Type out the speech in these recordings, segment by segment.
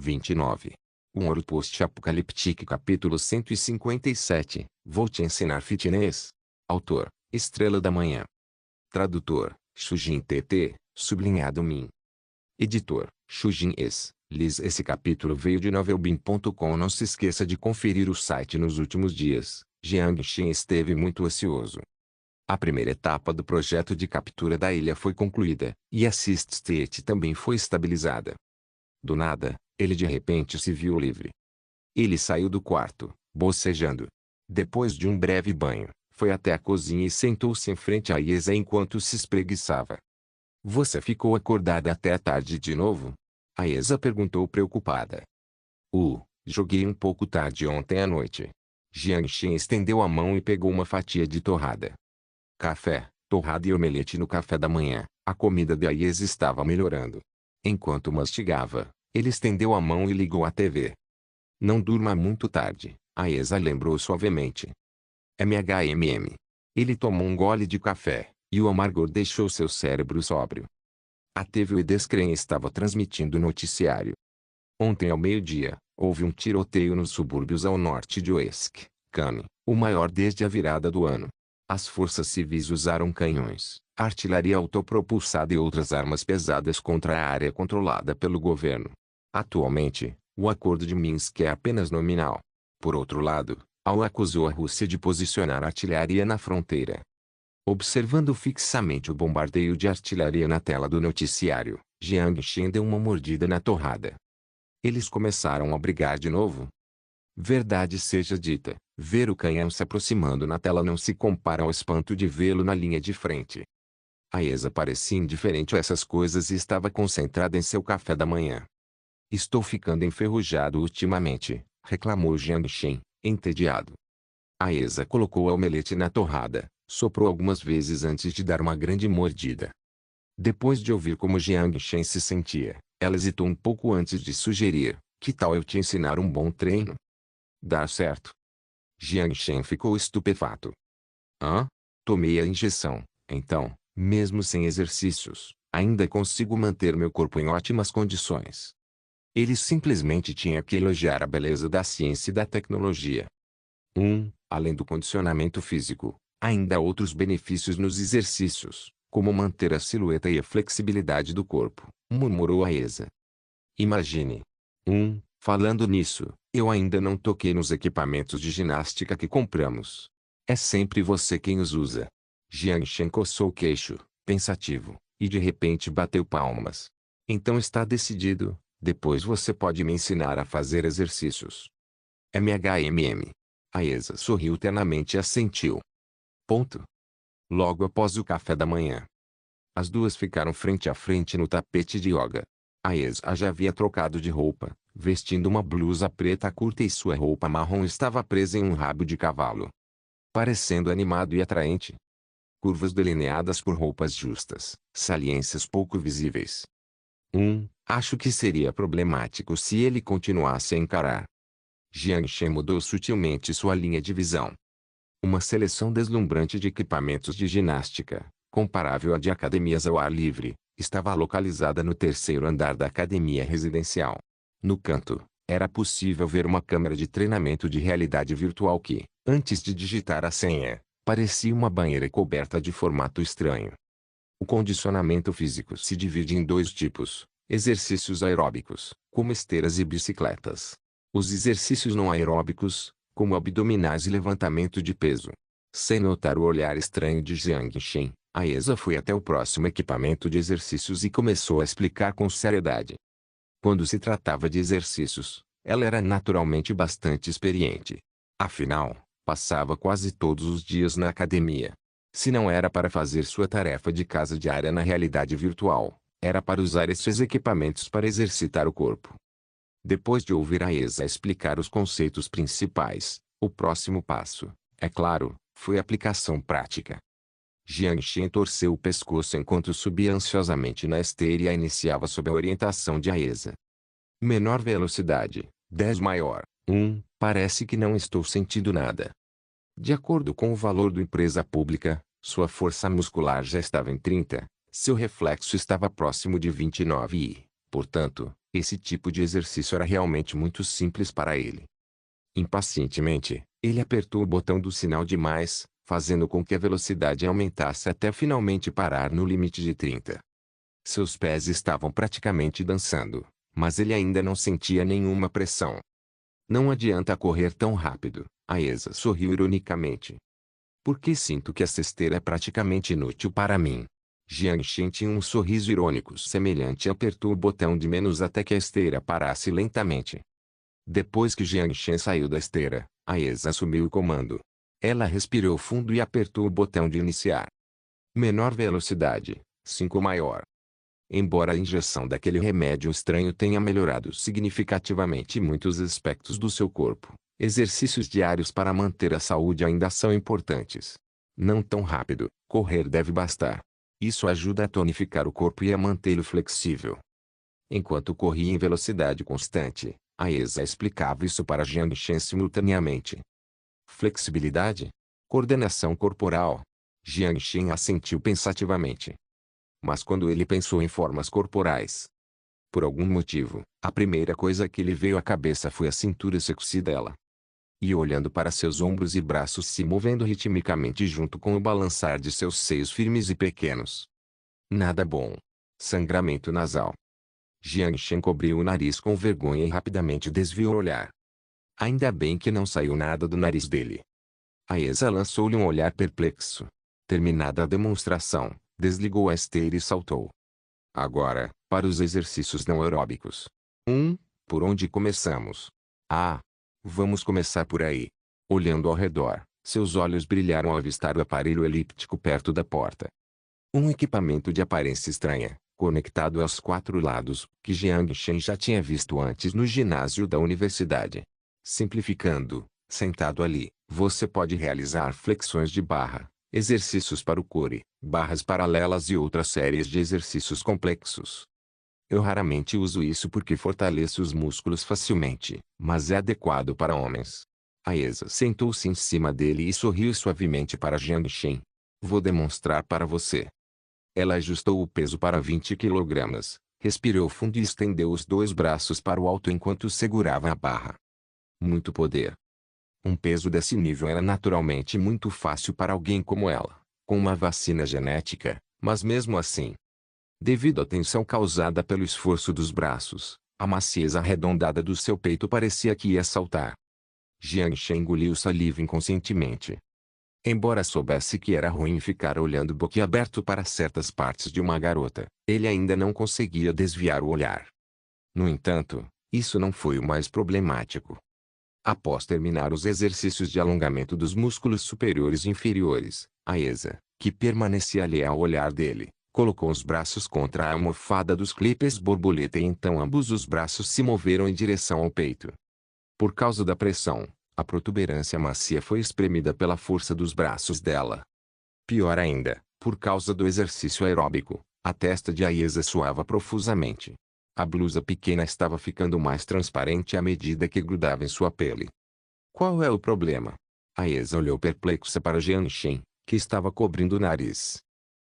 29. Um horror post-apocalíptico capítulo 157. Vou te ensinar fitness. Autor, Estrela da Manhã. Tradutor, Shujin TT, sublinhado Min. Editor, Shujin S. Liz. Esse capítulo veio de novelbin.com. Não se esqueça de conferir o site nos últimos dias. Jiang Xin esteve muito ansioso. A primeira etapa do projeto de captura da ilha foi concluída, e a Sist State também foi estabilizada. Do nada, ele de repente se viu livre. Ele saiu do quarto, bocejando. Depois de um breve banho, foi até a cozinha e sentou-se em frente a Yesa enquanto se espreguiçava. Você ficou acordada até a tarde de novo? A Yesa perguntou preocupada. Joguei um pouco tarde ontem à noite. Jiang Xin estendeu a mão e pegou uma fatia de torrada. Café, torrada e omelete no café da manhã. A comida de Yesa estava melhorando. Enquanto mastigava, ele estendeu a mão e ligou a TV. Não durma muito tarde, a Yesa lembrou suavemente. MHMM. Ele tomou um gole de café, e o amargor deixou seu cérebro sóbrio. A TV Descreen estava transmitindo o noticiário. Ontem ao meio-dia, houve um tiroteio nos subúrbios ao norte de Oesk, Kami, o maior desde a virada do ano. As forças civis usaram canhões, artilharia autopropulsada e outras armas pesadas contra a área controlada pelo governo. Atualmente, o acordo de Minsk é apenas nominal. Por outro lado, a ONU acusou a Rússia de posicionar artilharia na fronteira. Observando fixamente o bombardeio de artilharia na tela do noticiário, Jiang Xin deu uma mordida na torrada. Eles começaram a brigar de novo? Verdade seja dita, ver o canhão se aproximando na tela não se compara ao espanto de vê-lo na linha de frente. A Yesa parecia indiferente a essas coisas e estava concentrada em seu café da manhã. Estou ficando enferrujado ultimamente, reclamou Jiang Xin, entediado. A Yesa colocou a omelete na torrada, soprou algumas vezes antes de dar uma grande mordida. Depois de ouvir como Jiang Xin se sentia, ela hesitou um pouco antes de sugerir: que tal eu te ensinar um bom treino? Dar certo? Jiang Xin ficou estupefato. Tomei a injeção, então, mesmo sem exercícios, ainda consigo manter meu corpo em ótimas condições. Ele simplesmente tinha que elogiar a beleza da ciência e da tecnologia. Além do condicionamento físico, ainda há outros benefícios nos exercícios, como manter a silhueta e a flexibilidade do corpo, murmurou a Yesa. Imagine. Falando nisso, eu ainda não toquei nos equipamentos de ginástica que compramos. É sempre você quem os usa. Jiang Xin coçou o queixo, pensativo, e de repente bateu palmas. Então está decidido, depois você pode me ensinar a fazer exercícios. MHMM. A Yesa sorriu ternamente e assentiu. Logo após o café da manhã, as duas ficaram frente a frente no tapete de yoga. A Yesa já havia trocado de roupa, vestindo uma blusa preta curta e sua roupa marrom estava presa em um rabo de cavalo, parecendo animado e atraente. Curvas delineadas por roupas justas, saliências pouco visíveis. Acho que seria problemático se ele continuasse a encarar. Jiang Xin mudou sutilmente sua linha de visão. Uma seleção deslumbrante de equipamentos de ginástica, comparável à de academias ao ar livre, estava localizada no terceiro andar da academia residencial. No canto, era possível ver uma câmera de treinamento de realidade virtual que, antes de digitar a senha, parecia uma banheira coberta de formato estranho. O condicionamento físico se divide em dois tipos: exercícios aeróbicos, como esteiras e bicicletas. Os exercícios não aeróbicos, como abdominais e levantamento de peso. Sem notar o olhar estranho de Jiang Xin, a Yesa foi até o próximo equipamento de exercícios e começou a explicar com seriedade. Quando se tratava de exercícios, ela era naturalmente bastante experiente. Afinal, passava quase todos os dias na academia. Se não era para fazer sua tarefa de casa diária na realidade virtual, era para usar esses equipamentos para exercitar o corpo. Depois de ouvir a Yesa explicar os conceitos principais, o próximo passo, é claro, foi a aplicação prática. Jiang Xin torceu o pescoço enquanto subia ansiosamente na esteira e iniciava sob a orientação de Yesa. Menor velocidade, 10 maior. Parece que não estou sentindo nada. De acordo com o valor do empresa pública, sua força muscular já estava em 30, seu reflexo estava próximo de 29 e, Portanto, esse tipo de exercício era realmente muito simples para ele. Impacientemente, ele apertou o botão do sinal de mais, fazendo com que a velocidade aumentasse até finalmente parar no limite de 30. Seus pés estavam praticamente dançando, mas ele ainda não sentia nenhuma pressão. Não adianta correr tão rápido, Aesa sorriu ironicamente. Porque sinto que essa esteira é praticamente inútil para mim. Jiangxin tinha um sorriso irônico semelhante e apertou o botão de menos até que a esteira parasse lentamente. Depois que Jiangxin saiu da esteira, Aesa assumiu o comando. Ela respirou fundo e apertou o botão de iniciar. Menor velocidade, 5 maior. Embora a injeção daquele remédio estranho tenha melhorado significativamente muitos aspectos do seu corpo, exercícios diários para manter a saúde ainda são importantes. Não tão rápido, correr deve bastar. Isso ajuda a tonificar o corpo e a mantê-lo flexível. Enquanto corria em velocidade constante, Aesa explicava isso para Jiangxin simultaneamente. Flexibilidade? Coordenação corporal. Jiangxin assentiu pensativamente. Mas quando ele pensou em formas corporais, por algum motivo, a primeira coisa que lhe veio à cabeça foi a cintura sexy dela. E olhando para seus ombros e braços se movendo ritmicamente junto com o balançar de seus seios firmes e pequenos. Nada bom. Sangramento nasal. Jiangxin cobriu o nariz com vergonha e rapidamente desviou o olhar. Ainda bem que não saiu nada do nariz dele. Aesa lançou-lhe um olhar perplexo. Terminada a demonstração, desligou a esteira e saltou. Agora, para os exercícios não aeróbicos. Por onde começamos? Ah, vamos começar por aí. Olhando ao redor, seus olhos brilharam ao avistar o aparelho elíptico perto da porta. Um equipamento de aparência estranha, conectado aos 4 lados, que Jiangxin já tinha visto antes no ginásio da universidade. Simplificando, sentado ali, você pode realizar flexões de barra, exercícios para o core, barras paralelas e outras séries de exercícios complexos. Eu raramente uso isso porque fortaleço os músculos facilmente, mas é adequado para homens. Aesa sentou-se em cima dele e sorriu suavemente para Jiangxin. Vou demonstrar para você. Ela ajustou o peso para 20 kg, respirou fundo e estendeu os 2 braços para o alto enquanto segurava a barra. Muito poder. Um peso desse nível era naturalmente muito fácil para alguém como ela, com uma vacina genética, mas mesmo assim, devido à tensão causada pelo esforço dos braços, a maciez arredondada do seu peito parecia que ia saltar. Jiangxin engoliu saliva inconscientemente. Embora soubesse que era ruim ficar olhando boquiaberto para certas partes de uma garota, ele ainda não conseguia desviar o olhar. No entanto, isso não foi o mais problemático. Após terminar os exercícios de alongamento dos músculos superiores e inferiores, Aesa, que permanecia ali ao olhar dele, colocou os braços contra a almofada dos clipes borboleta e então ambos os braços se moveram em direção ao peito. Por causa da pressão, a protuberância macia foi espremida pela força dos braços dela. Pior ainda, por causa do exercício aeróbico, a testa de Aesa suava profusamente. A blusa pequena estava ficando mais transparente à medida que grudava em sua pele. Qual é o problema? Aesa olhou perplexa para Jiangxin, que estava cobrindo o nariz.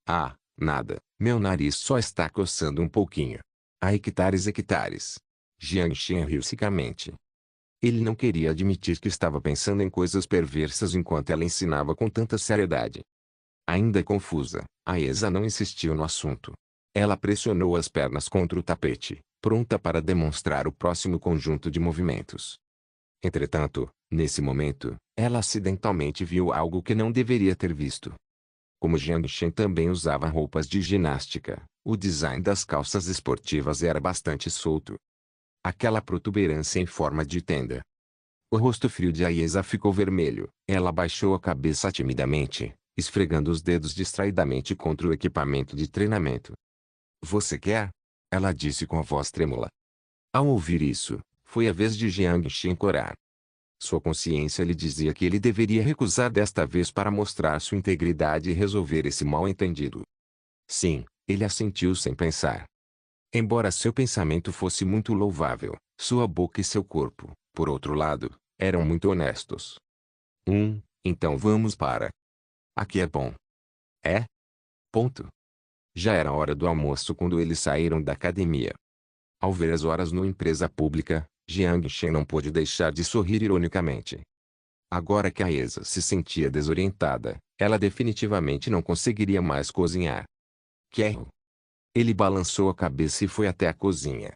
Ah, nada, meu nariz só está coçando um pouquinho. Há hectares. Jiangxin riu secamente. Ele não queria admitir que estava pensando em coisas perversas enquanto ela ensinava com tanta seriedade. Ainda confusa, Aesa não insistiu no assunto. Ela pressionou as pernas contra o tapete, pronta para demonstrar o próximo conjunto de movimentos. Entretanto, nesse momento, ela acidentalmente viu algo que não deveria ter visto. Como Jiangxin também usava roupas de ginástica, o design das calças esportivas era bastante solto. Aquela protuberância em forma de tenda. O rosto frio de Aesa ficou vermelho. Ela baixou a cabeça timidamente, esfregando os dedos distraidamente contra o equipamento de treinamento. Você quer? Ela disse com a voz trêmula. Ao ouvir isso, foi a vez de Jiangxin corar. Sua consciência lhe dizia que ele deveria recusar desta vez para mostrar sua integridade e resolver esse mal-entendido. Sim, ele assentiu sem pensar. Embora seu pensamento fosse muito louvável, sua boca e seu corpo, por outro lado, eram muito honestos. Então vamos para. Aqui é bom. É? Ponto. Já era hora do almoço quando eles saíram da academia. Ao ver as horas numa empresa pública, Jiang Shen não pôde deixar de sorrir ironicamente. Agora que a Esa se sentia desorientada, ela definitivamente não conseguiria mais cozinhar. Que erro! Ele balançou a cabeça e foi até a cozinha.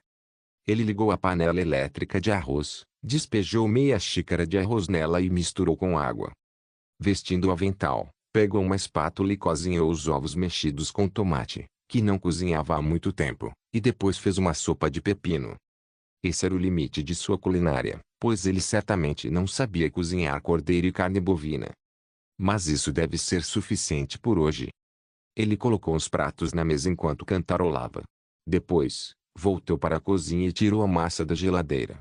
Ele ligou a panela elétrica de arroz, despejou meia xícara de arroz nela e misturou com água. Vestindo o avental, pegou uma espátula e cozinhou os ovos mexidos com tomate, que não cozinhava há muito tempo, e depois fez uma sopa de pepino. Esse era o limite de sua culinária, pois ele certamente não sabia cozinhar cordeiro e carne bovina. Mas isso deve ser suficiente por hoje. Ele colocou os pratos na mesa enquanto cantarolava. Depois, voltou para a cozinha e tirou a massa da geladeira.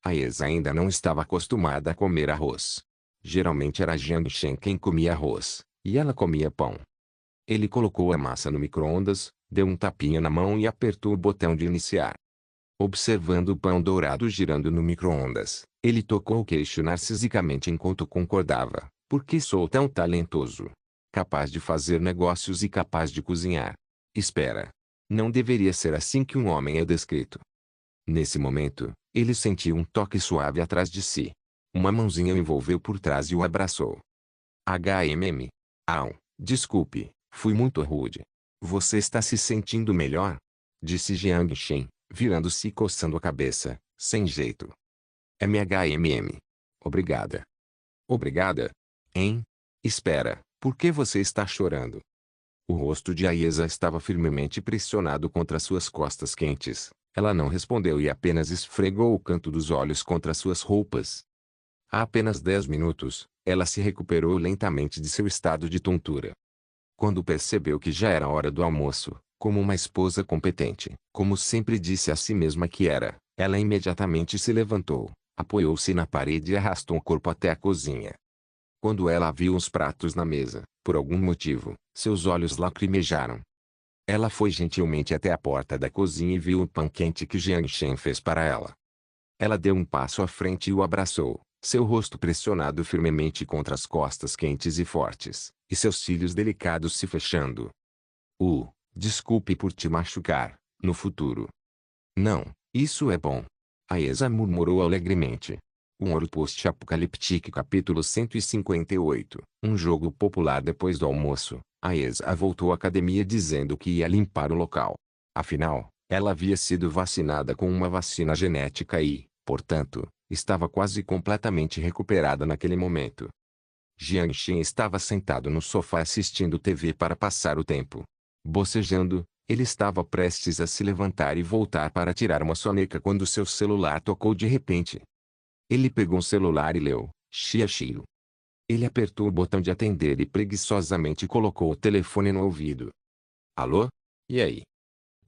A Esa ainda não estava acostumada a comer arroz. Geralmente era Jiang Shen quem comia arroz, e ela comia pão. Ele colocou a massa no micro-ondas, deu um tapinha na mão e apertou o botão de iniciar. Observando o pão dourado girando no micro-ondas, ele tocou o queixo narcisicamente enquanto concordava. Por que sou tão talentoso? Capaz de fazer negócios e capaz de cozinhar. Espera. Não deveria ser assim que um homem é descrito. Nesse momento, ele sentiu um toque suave atrás de si. Uma mãozinha o envolveu por trás e o abraçou. Desculpe, fui muito rude. Você está se sentindo melhor? Disse Jiang Shen, virando-se e coçando a cabeça, sem jeito. MHMM. Obrigada. Obrigada? Hein? Espera, por que você está chorando? O rosto de Aiesa estava firmemente pressionado contra suas costas quentes. Ela não respondeu e apenas esfregou o canto dos olhos contra suas roupas. Há apenas 10 minutos, ela se recuperou lentamente de seu estado de tontura. Quando percebeu que já era hora do almoço, como uma esposa competente, como sempre disse a si mesma que era, ela imediatamente se levantou, apoiou-se na parede e arrastou o corpo até a cozinha. Quando ela viu os pratos na mesa, por algum motivo, seus olhos lacrimejaram. Ela foi gentilmente até a porta da cozinha e viu o pão quente que Jiang Shen fez para ela. Ela deu um passo à frente e o abraçou, seu rosto pressionado firmemente contra as costas quentes e fortes, e seus cílios delicados se fechando. Desculpe por te machucar, no futuro. Não, isso é bom. Aiesa murmurou alegremente. Um Ouro Post-Apocaliptique capítulo 158. Um jogo popular depois do almoço, Aiesa voltou à academia dizendo que ia limpar o local. Afinal, ela havia sido vacinada com uma vacina genética e, portanto, estava quase completamente recuperada naquele momento. Jiang Shen estava sentado no sofá assistindo TV para passar o tempo. Bocejando, ele estava prestes a se levantar e voltar para tirar uma soneca quando seu celular tocou de repente. Ele pegou o celular e leu, Xiaxiu. Ele apertou o botão de atender e preguiçosamente colocou o telefone no ouvido. Alô? E aí?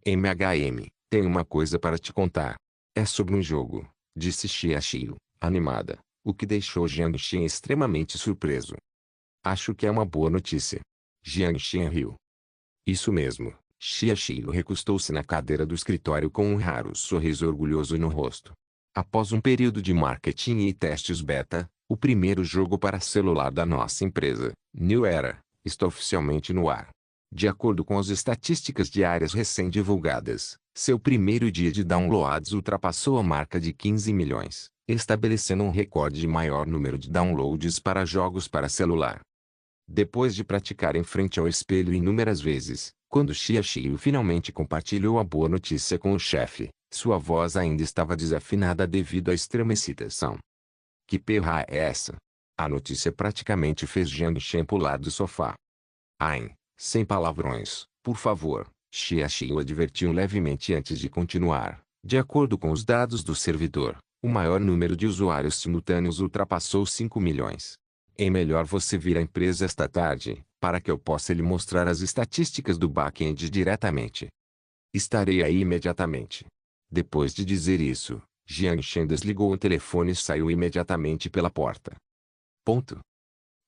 Tenho uma coisa para te contar. É sobre um jogo, disse Xiaxiu, animada, o que deixou Jiang Shen extremamente surpreso. Acho que é uma boa notícia. Jiang Shen riu. Isso mesmo, Xiaxiu recostou-se na cadeira do escritório com um raro sorriso orgulhoso no rosto. Após um período de marketing e testes beta, o primeiro jogo para celular da nossa empresa, New Era, está oficialmente no ar. De acordo com as estatísticas diárias recém-divulgadas, seu primeiro dia de downloads ultrapassou a marca de 15 milhões, estabelecendo um recorde de maior número de downloads para jogos para celular. Depois de praticar em frente ao espelho inúmeras vezes, quando Xiaxiu finalmente compartilhou a boa notícia com o chefe, sua voz ainda estava desafinada devido à extrema excitação. Que perra é essa? A notícia praticamente fez Jiang Shen pular do sofá. Sem palavrões, por favor, Xiaxiu advertiu levemente antes de continuar. De acordo com os dados do servidor, o maior número de usuários simultâneos ultrapassou 5 milhões. É melhor você vir à empresa esta tarde, para que eu possa lhe mostrar as estatísticas do back-end diretamente. Estarei aí imediatamente. Depois de dizer isso, Jiang Shen desligou o telefone e saiu imediatamente pela porta.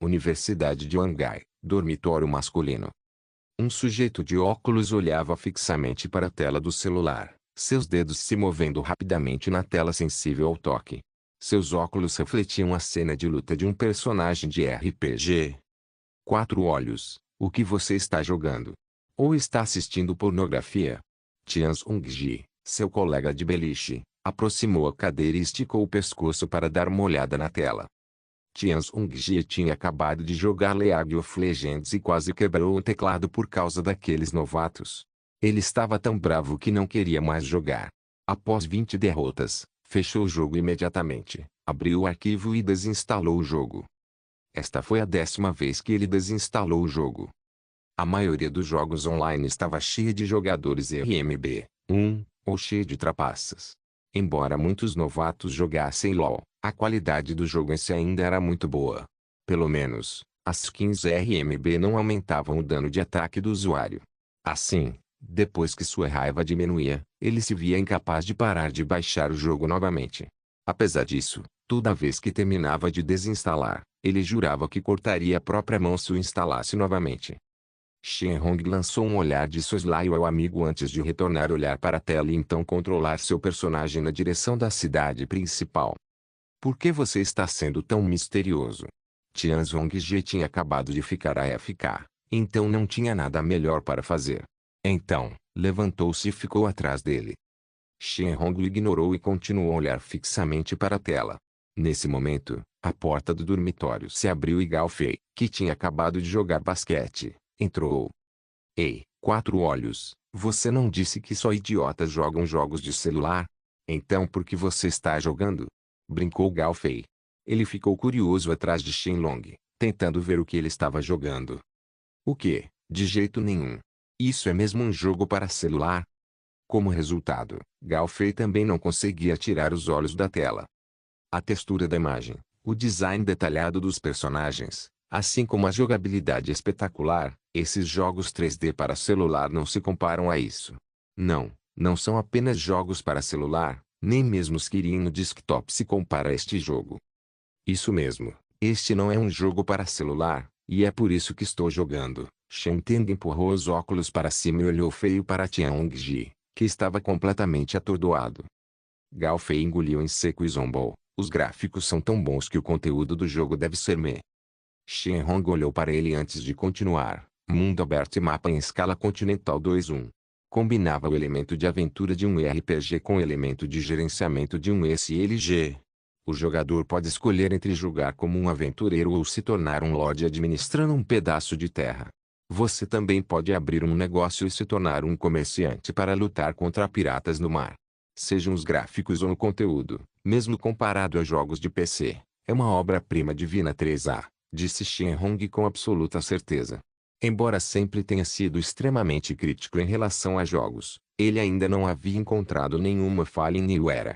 Universidade de Wangai, dormitório masculino. Um sujeito de óculos olhava fixamente para a tela do celular, seus dedos se movendo rapidamente na tela sensível ao toque. Seus óculos refletiam a cena de luta de um personagem de RPG. 4 olhos, o que você está jogando? Ou está assistindo pornografia? Tianzongji, Seu colega de beliche aproximou a cadeira e esticou o pescoço para dar uma olhada na tela. Tian Zhongji tinha acabado de jogar League of Legends e quase quebrou o teclado por causa daqueles novatos. Ele estava tão bravo que não queria mais jogar. Após 20 derrotas, fechou o jogo imediatamente, abriu o arquivo e desinstalou o jogo. Esta foi a 10ª vez que ele desinstalou o jogo. A maioria dos jogos online estava cheia de jogadores RMB1 ou cheia de trapaças. Embora muitos novatos jogassem LoL, a qualidade do jogo em si ainda era muito boa. Pelo menos, as skins RMB não aumentavam o dano de ataque do usuário. Assim, depois que sua raiva diminuía, ele se via incapaz de parar de baixar o jogo novamente. Apesar disso, toda vez que terminava de desinstalar, ele jurava que cortaria a própria mão se o instalasse novamente. Shenhong lançou um olhar de soslaio ao amigo antes de retornar olhar para a tela e então controlar seu personagem na direção da cidade principal. Por que você está sendo tão misterioso? Tian Zhongji tinha acabado de ficar AFK, então não tinha nada melhor para fazer. Então, levantou-se e ficou atrás dele. Shenhong o ignorou e continuou a olhar fixamente para a tela. Nesse momento, a porta do dormitório se abriu e Gao Fei, que tinha acabado de jogar basquete, entrou. Ei, 4 olhos, você não disse que só idiotas jogam jogos de celular? Então por que você está jogando? Brincou Gao Fei. Ele ficou curioso atrás de Shenlong, tentando ver o que ele estava jogando. O que? De jeito nenhum. Isso é mesmo um jogo para celular? Como resultado, Gao Fei também não conseguia tirar os olhos da tela. A textura da imagem, o design detalhado dos personagens, assim como a jogabilidade espetacular, esses jogos 3D para celular não se comparam a isso. Não, não são apenas jogos para celular, nem mesmo os Kirin no desktop se compara a este jogo. Isso mesmo, este não é um jogo para celular, e é por isso que estou jogando. Shen Teng empurrou os óculos para cima e olhou feio para Tianongji, que estava completamente atordoado. Gao Fei engoliu em seco e zombou. Os gráficos são tão bons que o conteúdo do jogo deve ser me. Shenhong olhou para ele antes de continuar. Mundo aberto e mapa em escala continental 2:1. Combinava o elemento de aventura de um RPG com o elemento de gerenciamento de um SLG. O jogador pode escolher entre jogar como um aventureiro ou se tornar um lord administrando um pedaço de terra. Você também pode abrir um negócio e se tornar um comerciante para lutar contra piratas no mar. Sejam os gráficos ou o conteúdo, mesmo comparado a jogos de PC, é uma obra-prima divina 3A, disse Shenhong com absoluta certeza. Embora sempre tenha sido extremamente crítico em relação a jogos, ele ainda não havia encontrado nenhuma falha em Niuera.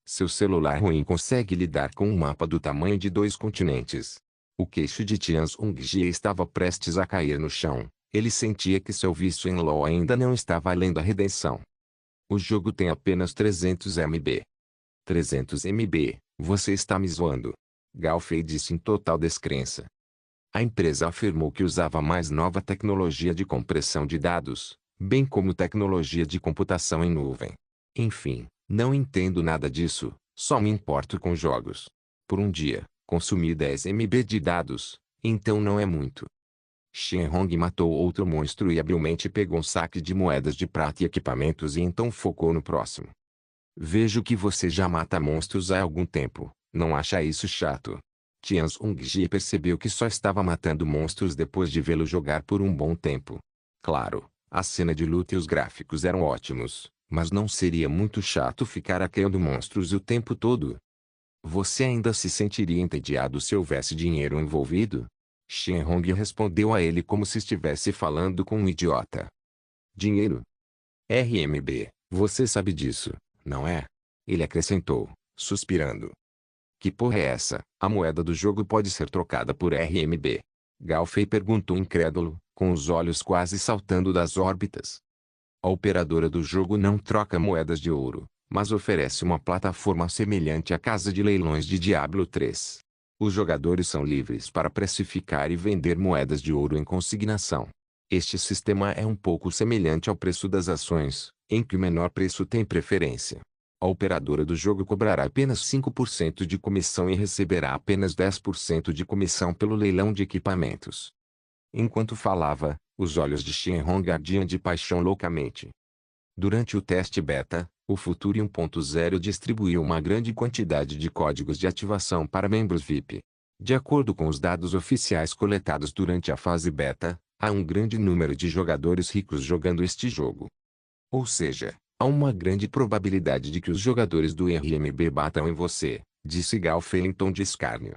Seu celular ruim consegue lidar com um mapa do tamanho de 2 continentes. O queixo de Tian Zhongji estava prestes a cair no chão. Ele sentia que seu vício em LoL ainda não estava além da redenção. O jogo tem apenas 300 MB. 300 MB, você está me zoando. Gao Fei disse em total descrença. A empresa afirmou que usava a mais nova tecnologia de compressão de dados, bem como tecnologia de computação em nuvem. Enfim, não entendo nada disso, só me importo com jogos. Por um dia, consumi 10 MB de dados, então não é muito. Shenhong matou outro monstro e habilmente pegou um saque de moedas de prata e equipamentos e então focou no próximo. Vejo que você já mata monstros há algum tempo, não acha isso chato? Tian Zhongji percebeu que só estava matando monstros depois de vê-lo jogar por um bom tempo. Claro, a cena de luta e os gráficos eram ótimos, mas não seria muito chato ficar acaando monstros o tempo todo? Você ainda se sentiria entediado se houvesse dinheiro envolvido? Shenhong respondeu a ele como se estivesse falando com um idiota. Dinheiro? RMB, você sabe disso, não é? Ele acrescentou, suspirando. Que porra é essa? A moeda do jogo pode ser trocada por RMB? Gao Fei perguntou incrédulo, com os olhos quase saltando das órbitas. A operadora do jogo não troca moedas de ouro, mas oferece uma plataforma semelhante à casa de leilões de Diablo 3. Os jogadores são livres para precificar e vender moedas de ouro em consignação. Este sistema é um pouco semelhante ao preço das ações, em que o menor preço tem preferência. A operadora do jogo cobrará apenas 5% de comissão e receberá apenas 10% de comissão pelo leilão de equipamentos. Enquanto falava, os olhos de Shenhong ardiam de paixão loucamente. Durante o teste beta, O Futuro 1.0 distribuiu uma grande quantidade de códigos de ativação para membros VIP. De acordo com os dados oficiais coletados durante a fase beta, há um grande número de jogadores ricos jogando este jogo. Ou seja, há uma grande probabilidade de que os jogadores do RMB batam em você, disse Galfei em tom de escárnio.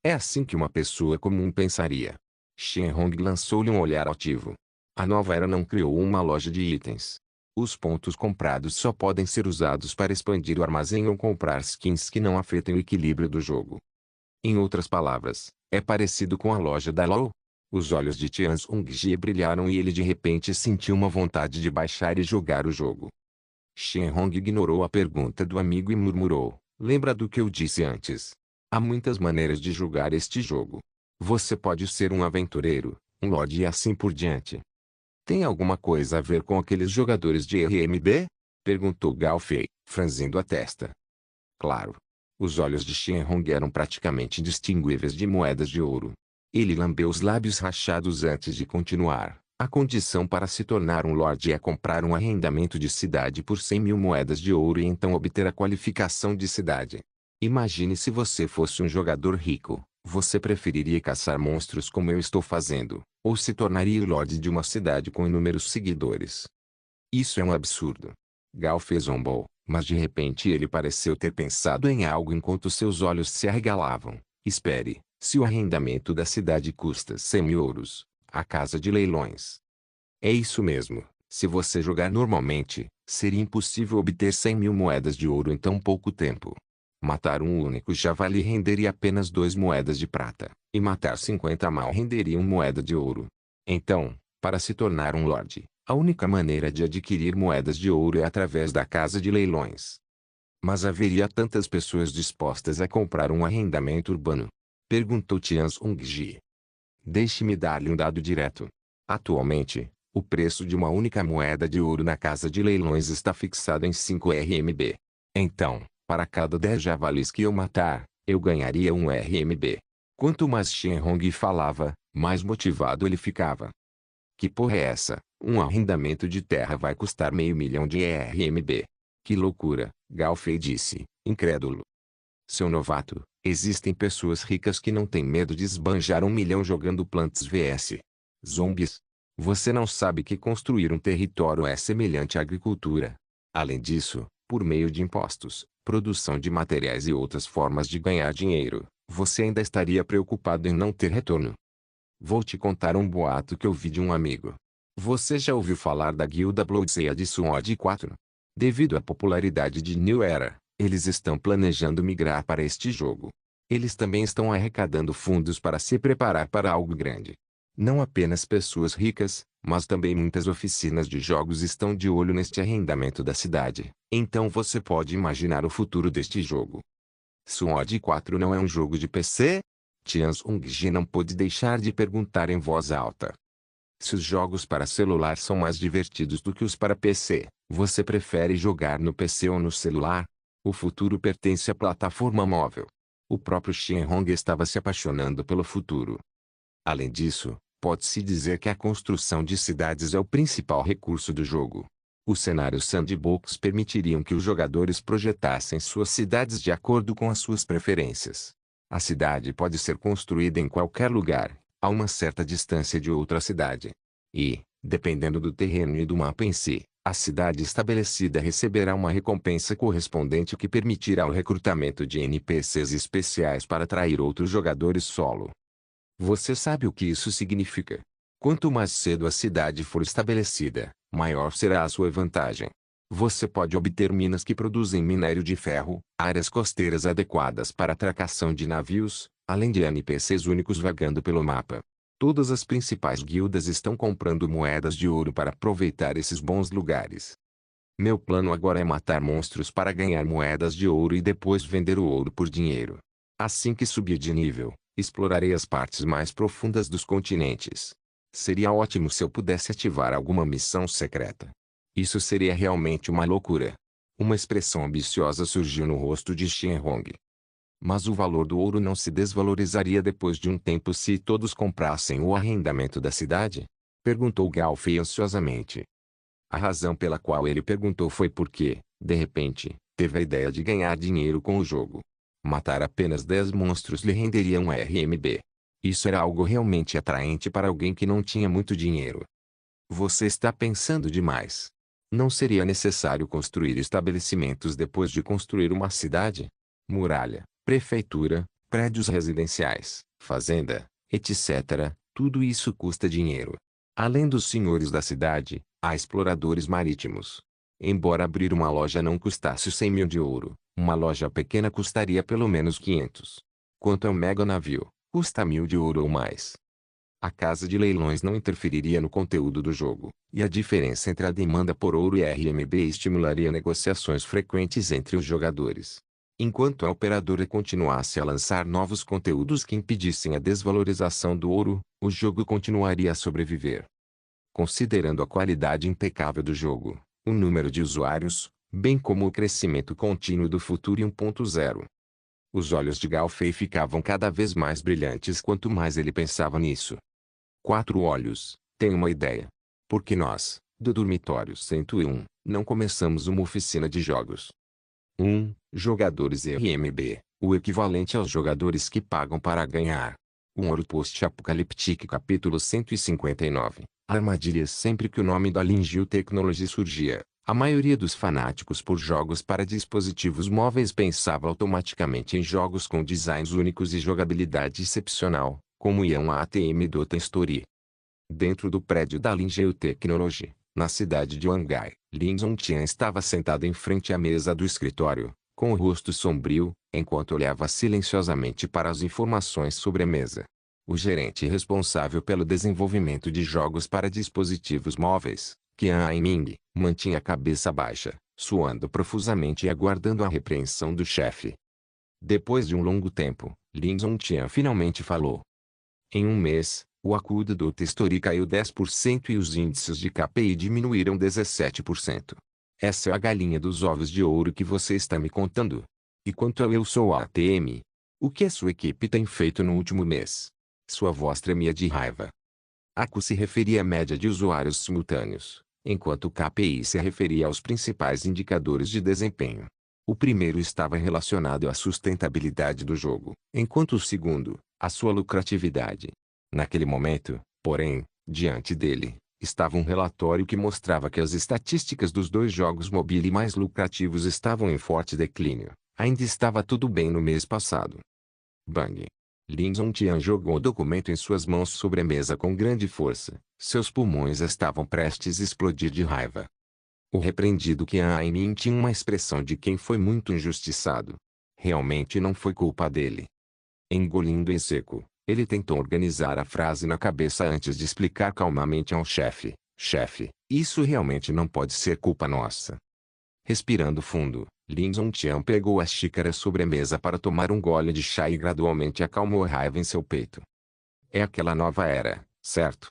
É assim que uma pessoa comum pensaria. Shenhong lançou-lhe um olhar altivo. A nova era não criou uma loja de itens. Os pontos comprados só podem ser usados para expandir o armazém ou comprar skins que não afetem o equilíbrio do jogo. Em outras palavras, é parecido com a loja da LoL. Os olhos de Tian Hongji brilharam e ele de repente sentiu uma vontade de baixar e jogar o jogo. Shenhong ignorou a pergunta do amigo e murmurou: lembra do que eu disse antes? Há muitas maneiras de jogar este jogo. Você pode ser um aventureiro, um lord e assim por diante. Tem alguma coisa a ver com aqueles jogadores de RMB? Perguntou Galfei, franzindo a testa. Claro. Os olhos de Shenhong eram praticamente indistinguíveis de moedas de ouro. Ele lambeu os lábios rachados antes de continuar. A condição para se tornar um lord é comprar um arrendamento de cidade por 100.000 moedas de ouro e então obter a qualificação de cidade. Imagine se você fosse um jogador rico. Você preferiria caçar monstros como eu estou fazendo, ou se tornaria o lord de uma cidade com inúmeros seguidores? Isso é um absurdo. Galfei zombou, mas de repente ele pareceu ter pensado em algo enquanto seus olhos se arregalavam. Espere, se o arrendamento da cidade custa 100.000 ouros, a casa de leilões. É isso mesmo, se você jogar normalmente, seria impossível obter 100.000 moedas de ouro em tão pouco tempo. Matar um único javali renderia apenas 2 moedas de prata, e matar 50 mal renderia 1 moeda de ouro. Então, para se tornar um lord, a única maneira de adquirir moedas de ouro é através da casa de leilões. Mas haveria tantas pessoas dispostas a comprar um arrendamento urbano? Perguntou Tian Hongji. Deixe-me dar-lhe um dado direto. Atualmente, o preço de uma única moeda de ouro na casa de leilões está fixado em 5 RMB. Então, para cada 10 javalis que eu matar, eu ganharia 1 RMB. Quanto mais Shenhong falava, mais motivado ele ficava. Que porra é essa? Um arrendamento de terra vai custar meio milhão de RMB. Que loucura, Galfei disse, incrédulo. Seu novato, existem pessoas ricas que não têm medo de esbanjar 1 milhão jogando Plants vs Zombies. Você não sabe que construir um território é semelhante à agricultura. Além disso, por meio de impostos, produção de materiais e outras formas de ganhar dinheiro, você ainda estaria preocupado em não ter retorno. Vou te contar um boato que ouvi de um amigo. Você já ouviu falar da guilda Bloodseed de Suod 4? Devido à popularidade de New Era, eles estão planejando migrar para este jogo. Eles também estão arrecadando fundos para se preparar para algo grande. Não apenas pessoas ricas, mas também muitas oficinas de jogos estão de olho neste arrendamento da cidade. Então você pode imaginar o futuro deste jogo. Suod 4 não é um jogo de PC? Tian Hongji não pôde deixar de perguntar em voz alta. Se os jogos para celular são mais divertidos do que os para PC, você prefere jogar no PC ou no celular? O futuro pertence à plataforma móvel. O próprio Shenhong estava se apaixonando pelo futuro. Além disso, pode-se dizer que a construção de cidades é o principal recurso do jogo. Os cenários sandbox permitiriam que os jogadores projetassem suas cidades de acordo com as suas preferências. A cidade pode ser construída em qualquer lugar, a uma certa distância de outra cidade. E, dependendo do terreno e do mapa em si, a cidade estabelecida receberá uma recompensa correspondente que permitirá o recrutamento de NPCs especiais para atrair outros jogadores solo. Você sabe o que isso significa? Quanto mais cedo a cidade for estabelecida, maior será a sua vantagem. Você pode obter minas que produzem minério de ferro, áreas costeiras adequadas para atracação de navios, além de NPCs únicos vagando pelo mapa. Todas as principais guildas estão comprando moedas de ouro para aproveitar esses bons lugares. Meu plano agora é matar monstros para ganhar moedas de ouro e depois vender o ouro por dinheiro. Assim que subir de nível, explorarei as partes mais profundas dos continentes. Seria ótimo se eu pudesse ativar alguma missão secreta. Isso seria realmente uma loucura. Uma expressão ambiciosa surgiu no rosto de Shenhong. Mas o valor do ouro não se desvalorizaria depois de um tempo se todos comprassem o arrendamento da cidade? Perguntou Galfei ansiosamente. A razão pela qual ele perguntou foi porque, De repente, teve a ideia de ganhar dinheiro com o jogo. Matar apenas 10 monstros lhe renderia um RMB. Isso era algo realmente atraente para alguém que não tinha muito dinheiro. Você está pensando demais. Não seria necessário construir estabelecimentos depois de construir uma cidade? Muralha, prefeitura, prédios residenciais, fazenda, etc. Tudo isso custa dinheiro. Além dos senhores da cidade, há exploradores marítimos. Embora abrir uma loja não custasse 100 mil de ouro, uma loja pequena custaria pelo menos 500. Quanto ao mega navio, custa 1000 de ouro ou mais. A casa de leilões não interferiria no conteúdo do jogo, e a diferença entre a demanda por ouro e RMB estimularia negociações frequentes entre os jogadores. Enquanto a operadora continuasse a lançar novos conteúdos que impedissem a desvalorização do ouro, o jogo continuaria a sobreviver. Considerando a qualidade impecável do jogo, o número de usuários, bem como o crescimento contínuo do Futuri 1.0. Os olhos de Galfei ficavam cada vez mais brilhantes quanto mais ele pensava nisso. 4 olhos, tem uma ideia. Por que nós, do Dormitório 101, não começamos uma oficina de jogos? 1. Jogadores RMB, o equivalente aos jogadores que pagam para ganhar. Um Ouro Post-Apocaliptique capítulo 159. Armadilhas. Sempre que o nome da Lingil Technology surgia, a maioria dos fanáticos por jogos para dispositivos móveis pensava automaticamente em jogos com designs únicos e jogabilidade excepcional, como iam a ATM Dota Story. Dentro do prédio da Lingil Technology, na cidade de Wangai, Lin Zhongtian estava sentado em frente à mesa do escritório, com o rosto sombrio, enquanto olhava silenciosamente para as informações sobre a mesa. O gerente responsável pelo desenvolvimento de jogos para dispositivos móveis, Qian Aiming, mantinha a cabeça baixa, suando profusamente e aguardando a repreensão do chefe. Depois de um longo tempo, Lin Zhongtian finalmente falou. Em um mês, o acudo do Testori caiu 10% e os índices de KPI diminuíram 17%. Essa é a galinha dos ovos de ouro que você está me contando. E quanto ao eu sou a ATM? O que a sua equipe tem feito no último mês? Sua voz tremia de raiva. ACU se referia à média de usuários simultâneos, enquanto o KPI se referia aos principais indicadores de desempenho. O primeiro estava relacionado à sustentabilidade do jogo, enquanto o segundo, à sua lucratividade. Naquele momento, porém, diante dele, estava um relatório que mostrava que as estatísticas dos 2 jogos mobile mais lucrativos estavam em forte declínio. Ainda estava tudo bem no mês passado. Bang! Lin Zhongtian jogou o documento em suas mãos sobre a mesa com grande força. Seus pulmões estavam prestes a explodir de raiva. O repreendido Qian Aiming tinha uma expressão de quem foi muito injustiçado. Realmente não foi culpa dele. Engolindo em seco, ele tentou organizar a frase na cabeça antes de explicar calmamente ao chefe. Chefe, isso realmente não pode ser culpa nossa. Respirando fundo, Lin Zhongtian pegou a xícara sobre a mesa para tomar um gole de chá e gradualmente acalmou a raiva em seu peito. É aquela nova era, certo?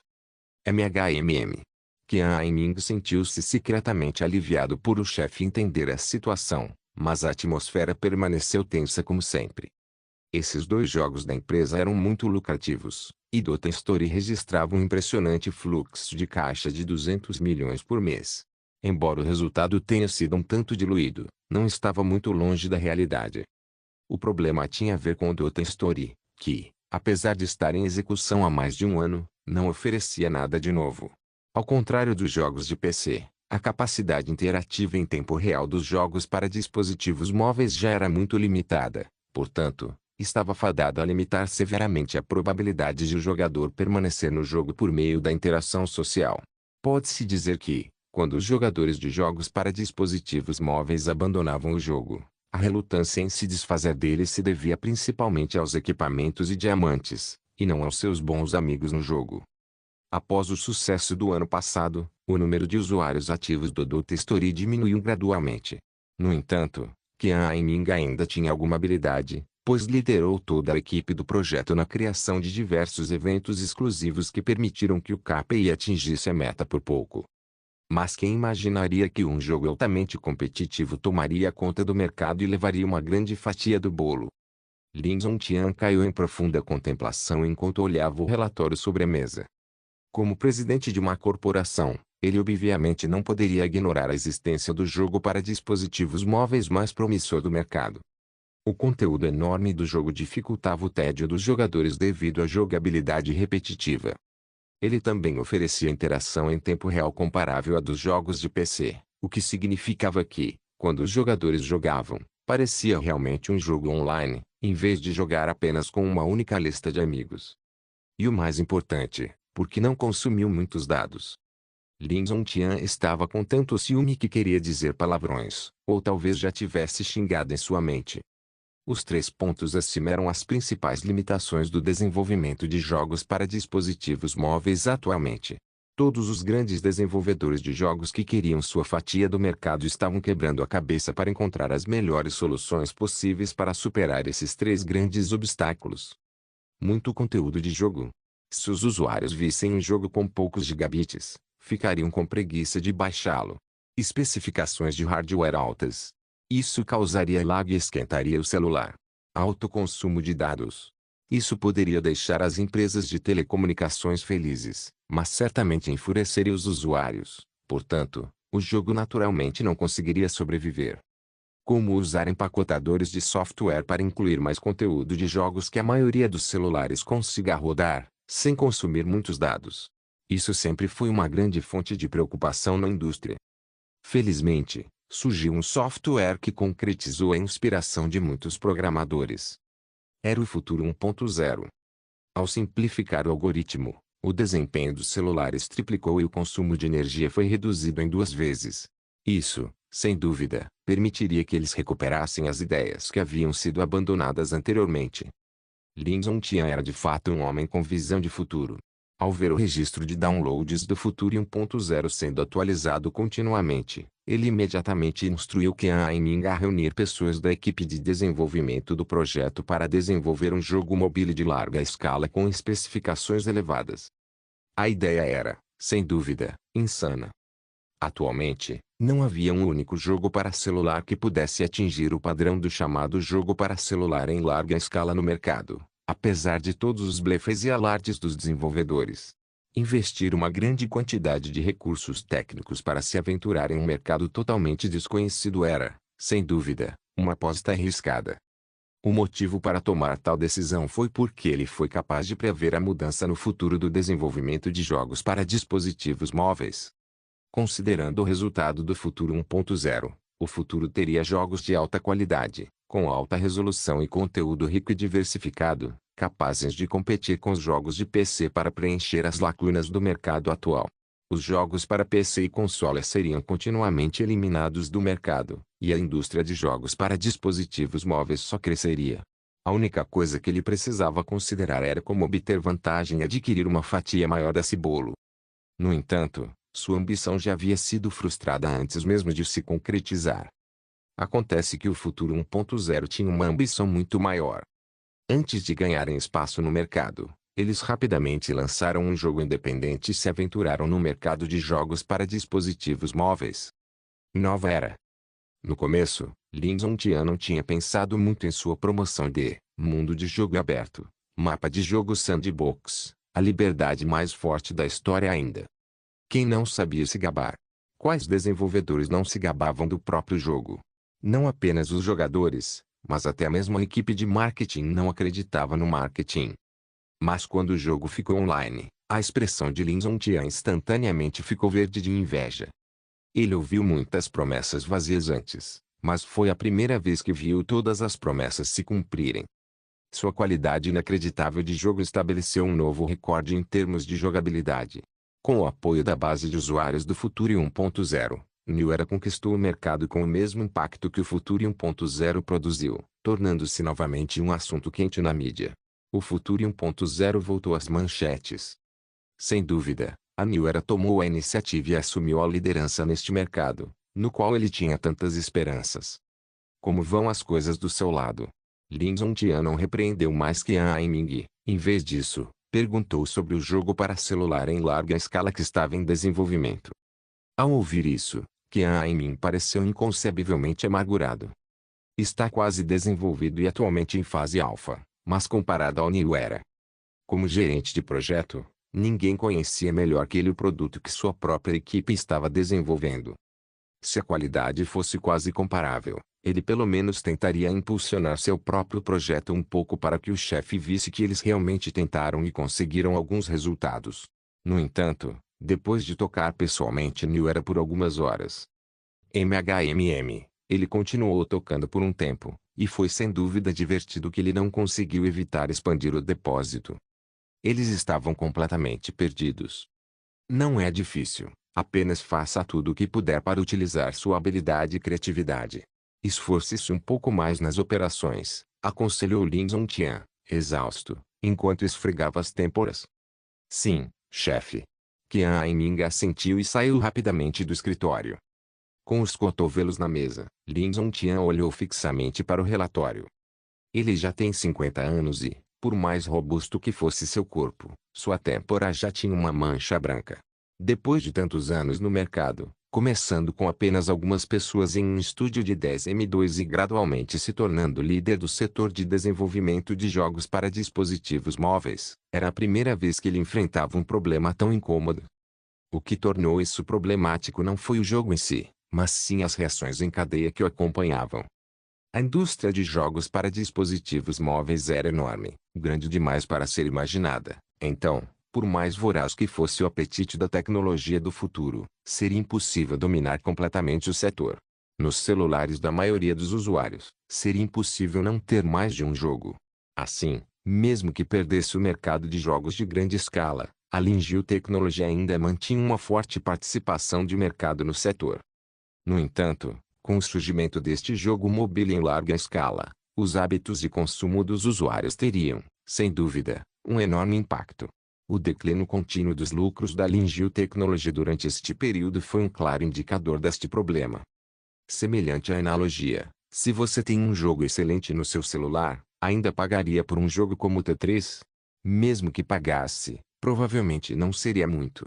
MHMM. Qian Aiming sentiu-se secretamente aliviado por o chefe entender a situação, mas a atmosfera permaneceu tensa como sempre. Esses 2 jogos da empresa eram muito lucrativos, e Dota Story registrava um impressionante fluxo de caixa de 200 milhões por mês. Embora o resultado tenha sido um tanto diluído, não estava muito longe da realidade. O problema tinha a ver com o Dota Story, que, apesar de estar em execução há mais de um ano, não oferecia nada de novo. Ao contrário dos jogos de PC, a capacidade interativa em tempo real dos jogos para dispositivos móveis já era muito limitada, portanto, estava fadado a limitar severamente a probabilidade de o jogador permanecer no jogo por meio da interação social. Pode-se dizer que, quando os jogadores de jogos para dispositivos móveis abandonavam o jogo, a relutância em se desfazer dele se devia principalmente aos equipamentos e diamantes, e não aos seus bons amigos no jogo. Após o sucesso do ano passado, o número de usuários ativos do Dota Story diminuiu gradualmente. No entanto, Qian Aiming ainda tinha alguma habilidade, pois liderou toda a equipe do projeto na criação de diversos eventos exclusivos que permitiram que o KPI atingisse a meta por pouco. Mas quem imaginaria que um jogo altamente competitivo tomaria conta do mercado e levaria uma grande fatia do bolo? Lin Zhongtian caiu em profunda contemplação enquanto olhava o relatório sobre a mesa. Como presidente de uma corporação, Ele obviamente não poderia ignorar a existência do jogo para dispositivos móveis mais promissor do mercado. O conteúdo enorme do jogo dificultava o tédio dos jogadores devido à jogabilidade repetitiva. Ele também oferecia interação em tempo real comparável à dos jogos de PC, o que significava que, quando os jogadores jogavam, parecia realmente um jogo online, em vez de jogar apenas com uma única lista de amigos. E o mais importante, porque não consumiu muitos dados. Lin Zhongtian estava com tanto ciúme que queria dizer palavrões, ou talvez já tivesse xingado em sua mente. Os 3 pontos acima eram as principais limitações do desenvolvimento de jogos para dispositivos móveis atualmente. Todos os grandes desenvolvedores de jogos que queriam sua fatia do mercado estavam quebrando a cabeça para encontrar as melhores soluções possíveis para superar esses 3 grandes obstáculos. Muito conteúdo de jogo. Se os usuários vissem um jogo com poucos gigabits, ficariam com preguiça de baixá-lo. Especificações de hardware altas. Isso causaria lag e esquentaria o celular. Alto consumo de dados. Isso poderia deixar as empresas de telecomunicações felizes, mas certamente enfureceria os usuários. Portanto, o jogo naturalmente não conseguiria sobreviver. Como usar empacotadores de software para incluir mais conteúdo de jogos que a maioria dos celulares consiga rodar, sem consumir muitos dados. Isso sempre foi uma grande fonte de preocupação na indústria. Felizmente, surgiu um software que concretizou a inspiração de muitos programadores. Era o Futuro 1.0. Ao simplificar o algoritmo, o desempenho dos celulares triplicou e o consumo de energia foi reduzido em 2 vezes. Isso, sem dúvida, permitiria que eles recuperassem as ideias que haviam sido abandonadas anteriormente. Lin Zhongtian era de fato um homem com visão de futuro. Ao ver o registro de downloads do Futuri 1.0 sendo atualizado continuamente, ele imediatamente instruiu Qian Aiming a reunir pessoas da equipe de desenvolvimento do projeto para desenvolver um jogo mobile de larga escala com especificações elevadas. A ideia era, sem dúvida, insana. Atualmente, não havia um único jogo para celular que pudesse atingir o padrão do chamado jogo para celular em larga escala no mercado. Apesar de todos os blefes e alardes dos desenvolvedores. Investir uma grande quantidade de recursos técnicos para se aventurar em um mercado totalmente desconhecido era, sem dúvida, uma aposta arriscada. O motivo para tomar tal decisão foi porque ele foi capaz de prever a mudança no futuro do desenvolvimento de jogos para dispositivos móveis. Considerando o resultado do Futuro 1.0, o futuro teria jogos de alta qualidade, com alta resolução e conteúdo rico e diversificado, capazes de competir com os jogos de PC para preencher as lacunas do mercado atual. Os jogos para PC e console seriam continuamente eliminados do mercado, e a indústria de jogos para dispositivos móveis só cresceria. A única coisa que ele precisava considerar era como obter vantagem e adquirir uma fatia maior desse bolo. No entanto, sua ambição já havia sido frustrada antes mesmo de se concretizar. Acontece que o Futuro 1.0 tinha uma ambição muito maior. Antes de ganharem espaço no mercado, eles rapidamente lançaram um jogo independente e se aventuraram no mercado de jogos para dispositivos móveis. Nova era. No começo, Lin Zhongtian não tinha pensado muito em sua promoção de mundo de jogo aberto, mapa de jogo sandbox, a liberdade mais forte da história ainda. Quem não sabia se gabar? Quais desenvolvedores não se gabavam do próprio jogo? Não apenas os jogadores, mas até mesmo a equipe de marketing não acreditava no marketing. Mas quando o jogo ficou online, a expressão de Lin Zhongtian instantaneamente ficou verde de inveja. Ele ouviu muitas promessas vazias antes, mas foi a primeira vez que viu todas as promessas se cumprirem. Sua qualidade inacreditável de jogo estabeleceu um novo recorde em termos de jogabilidade. Com o apoio da base de usuários do Futuri 1.0, New Era conquistou o mercado com o mesmo impacto que o Futuri 1.0 produziu, tornando-se novamente um assunto quente na mídia. O Futuri 1.0 voltou às manchetes. Sem dúvida, a New Era tomou a iniciativa e assumiu a liderança neste mercado, no qual ele tinha tantas esperanças. Como vão as coisas do seu lado? Lin Zhongtian não repreendeu mais Qian Aiming, em vez disso, perguntou sobre o jogo para celular em larga escala que estava em desenvolvimento. Ao ouvir isso, Qian Aiming pareceu inconcebivelmente amargurado. Está quase desenvolvido e atualmente em fase alfa, mas comparado ao New Era. Como gerente de projeto, Ninguém conhecia melhor que ele o produto que sua própria equipe estava desenvolvendo. Se a qualidade fosse quase comparável, ele pelo menos tentaria impulsionar seu próprio projeto um pouco para que o chefe visse que eles realmente tentaram e conseguiram alguns resultados. No entanto, depois de tocar pessoalmente New Era por algumas horas, ele continuou tocando por um tempo, e foi sem dúvida divertido que ele não conseguiu evitar expandir o depósito. Eles estavam completamente perdidos. Não é difícil, apenas faça tudo o que puder para utilizar sua habilidade e criatividade. Esforce-se um pouco mais nas operações, aconselhou Lin Zhongtian, exausto, enquanto esfregava as têmporas. Sim, chefe. Qian Aiming assentiu e saiu rapidamente do escritório. Com os cotovelos na mesa, Lin Zhongtian olhou fixamente para o relatório. Ele já tem 50 anos e, por mais robusto que fosse seu corpo, sua têmpora já tinha uma mancha branca. Depois de tantos anos no mercado, começando com apenas algumas pessoas em um estúdio de 10M2 e gradualmente se tornando líder do setor de desenvolvimento de jogos para dispositivos móveis, era a primeira vez que ele enfrentava um problema tão incômodo. O que tornou isso problemático não foi o jogo em si, mas sim as reações em cadeia que o acompanhavam. A indústria de jogos para dispositivos móveis era enorme, grande demais para ser imaginada. Então, por mais voraz que fosse o apetite da tecnologia do futuro, seria impossível dominar completamente o setor. Nos celulares da maioria dos usuários, seria impossível não ter mais de um jogo. Assim, mesmo que perdesse o mercado de jogos de grande escala, a Lingil Technology ainda mantinha uma forte participação de mercado no setor. No entanto, com o surgimento deste jogo mobile em larga escala, os hábitos de consumo dos usuários teriam, sem dúvida, um enorme impacto. O declínio contínuo dos lucros da Lingil Technology durante este período foi um claro indicador deste problema. Semelhante à analogia, se você tem um jogo excelente no seu celular, ainda pagaria por um jogo como Tetris? Mesmo que pagasse, provavelmente não seria muito.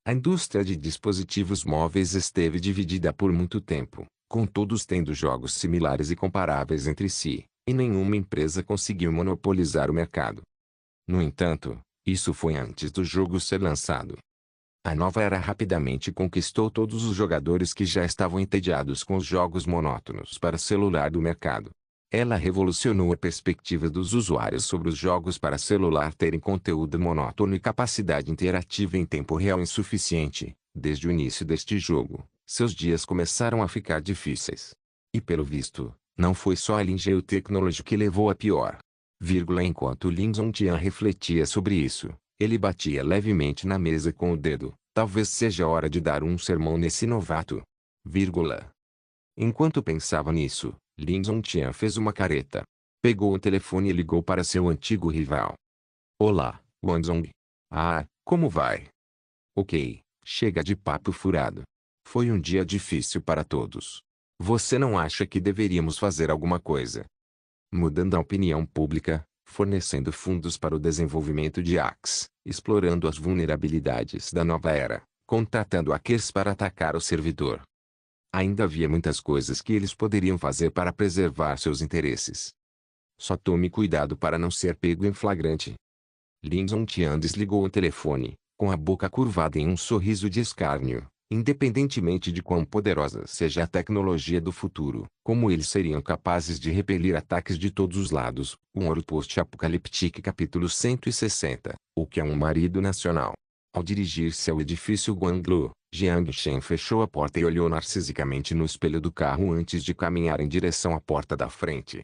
A indústria de dispositivos móveis esteve dividida por muito tempo, com todos tendo jogos similares e comparáveis entre si, e nenhuma empresa conseguiu monopolizar o mercado. No entanto, isso foi antes do jogo ser lançado. A nova era rapidamente conquistou todos os jogadores que já estavam entediados com os jogos monótonos para celular do mercado. Ela revolucionou a perspectiva dos usuários sobre os jogos para celular terem conteúdo monótono e capacidade interativa em tempo real insuficiente. Desde o início deste jogo, seus dias começaram a ficar difíceis. E pelo visto, não foi só a Lingel Technology que levou a pior. Enquanto Lin Zhongtian refletia sobre isso, ele batia levemente na mesa com o dedo. Talvez seja hora de dar um sermão nesse novato. Enquanto pensava nisso, Lin Zhongtian fez uma careta. Pegou o telefone e ligou para seu antigo rival. Olá, Wanzong. Ah, como vai? Ok, chega de papo furado. Foi um dia difícil para todos. Você não acha que deveríamos fazer alguma coisa? Mudando a opinião pública, fornecendo fundos para o desenvolvimento de hacks, explorando as vulnerabilidades da nova era, contratando hackers para atacar o servidor. Ainda havia muitas coisas que eles poderiam fazer para preservar seus interesses. Só tome cuidado para não ser pego em flagrante. Lin Zhongtian desligou o telefone, com a boca curvada em um sorriso de escárnio. Independentemente de quão poderosa seja a tecnologia do futuro, como eles seriam capazes de repelir ataques de todos os lados. Um Ouro Post-Apocaliptique capítulo 160. O que é um marido nacional? Ao dirigir-se ao edifício Guanglu, Jiang Shen fechou a porta e olhou narcisicamente no espelho do carro antes de caminhar em direção à porta da frente.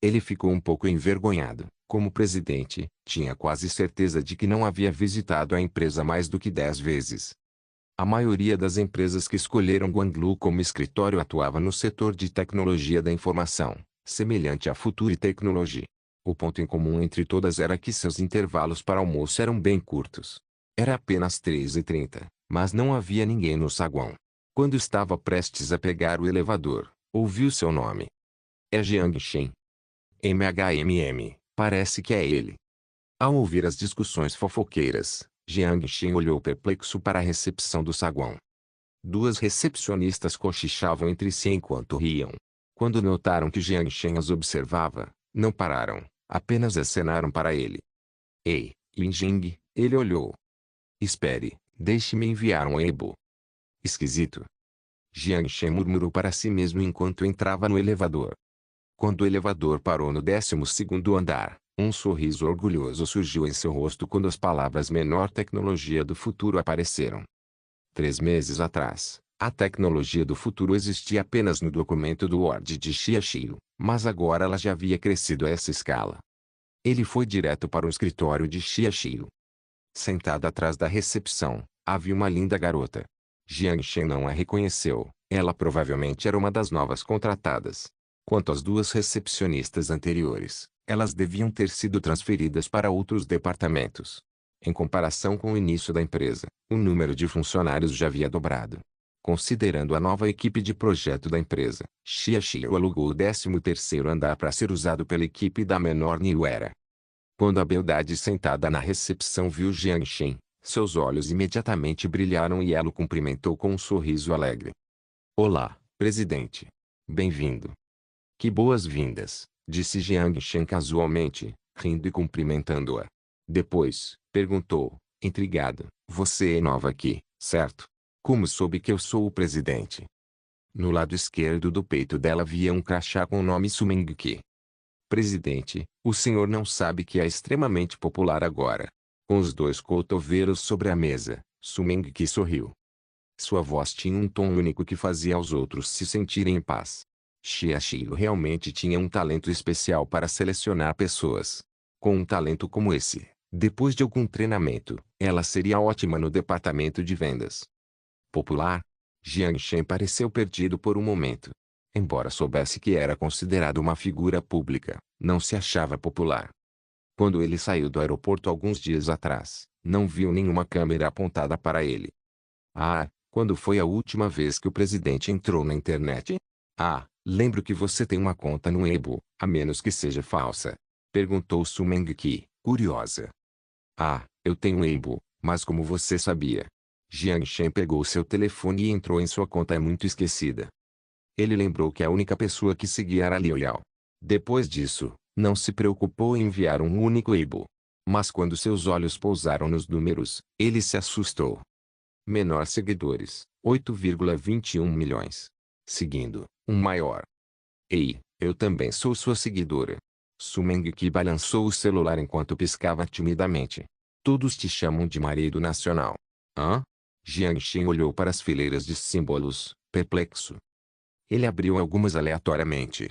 Ele ficou um pouco envergonhado. Como presidente, tinha quase certeza de que não havia visitado a empresa mais do que 10 vezes. A maioria das empresas que escolheram Guanglu como escritório atuava no setor de tecnologia da informação, semelhante à Future Technology. O ponto em comum entre todas era que seus intervalos para almoço eram bem curtos. Era apenas 3h30, mas não havia ninguém no saguão. Quando estava prestes a pegar o elevador, ouviu seu nome. É Jiang Shen. Parece que é ele. Ao ouvir as discussões fofoqueiras, Jiang Shen olhou perplexo para a recepção do saguão. Duas recepcionistas cochichavam entre si enquanto riam. Quando notaram que Jiang Shen as observava, não pararam, apenas acenaram para ele. Ei, Yinjing, ele olhou. Espere, deixe-me enviar um Weibo. Esquisito. Jiang Shen murmurou para si mesmo enquanto entrava no elevador. Quando o elevador parou no 12º andar, um sorriso orgulhoso surgiu em seu rosto quando as palavras menor tecnologia do futuro apareceram. 3 meses atrás, a tecnologia do futuro existia apenas no documento do Word de Xiaoxiu, mas agora ela já havia crescido a essa escala. Ele foi direto para o escritório de Xiaoxiu. Sentada atrás da recepção, havia uma linda garota. Jiang Shen não a reconheceu, ela provavelmente era uma das novas contratadas. Quanto às duas recepcionistas anteriores, elas deviam ter sido transferidas para outros departamentos. Em comparação com o início da empresa, o número de funcionários já havia dobrado. Considerando a nova equipe de projeto da empresa, Xiaoxiu alugou o 13º andar para ser usado pela equipe da menor New Era. Quando a beldade sentada na recepção viu Jiang Shen, seus olhos imediatamente brilharam e ela o cumprimentou com um sorriso alegre. Olá, presidente. Bem-vindo. Que boas-vindas, disse Jiang Shen casualmente, rindo e cumprimentando-a. Depois, perguntou, intrigado, você é nova aqui, certo? Como soube que eu sou o presidente? No lado esquerdo do peito dela havia um crachá com o nome Sumeng-Ki. Presidente, o senhor não sabe que é extremamente popular agora. Com os dois cotovelos sobre a mesa, Sumeng-Ki sorriu. Sua voz tinha um tom único que fazia aos outros se sentirem em paz. Xiaoxiu realmente tinha um talento especial para selecionar pessoas. Com um talento como esse, depois de algum treinamento, ela seria ótima no departamento de vendas. Popular? Jiang Shen pareceu perdido por um momento. Embora soubesse que era considerado uma figura pública, não se achava popular. Quando ele saiu do aeroporto alguns dias atrás, não viu nenhuma câmera apontada para ele. Quando foi a última vez que o presidente entrou na internet? Lembro que você tem uma conta no Weibo, a menos que seja falsa. Perguntou Sumeng-Ki, curiosa. Eu tenho Weibo, mas como você sabia? Jiang Shen pegou seu telefone e entrou em sua conta muito esquecida. Ele lembrou que a única pessoa que seguia era Liu Yao. Depois disso, não se preocupou em enviar um único Weibo. Mas quando seus olhos pousaram nos números, ele se assustou. Menor seguidores, 8,21 milhões. Seguindo, um maior. Ei, eu também sou sua seguidora. Sumeng-Ki balançou o celular enquanto piscava timidamente. Todos te chamam de marido nacional. Jiang Shen olhou para as fileiras de símbolos, perplexo. Ele abriu algumas aleatoriamente.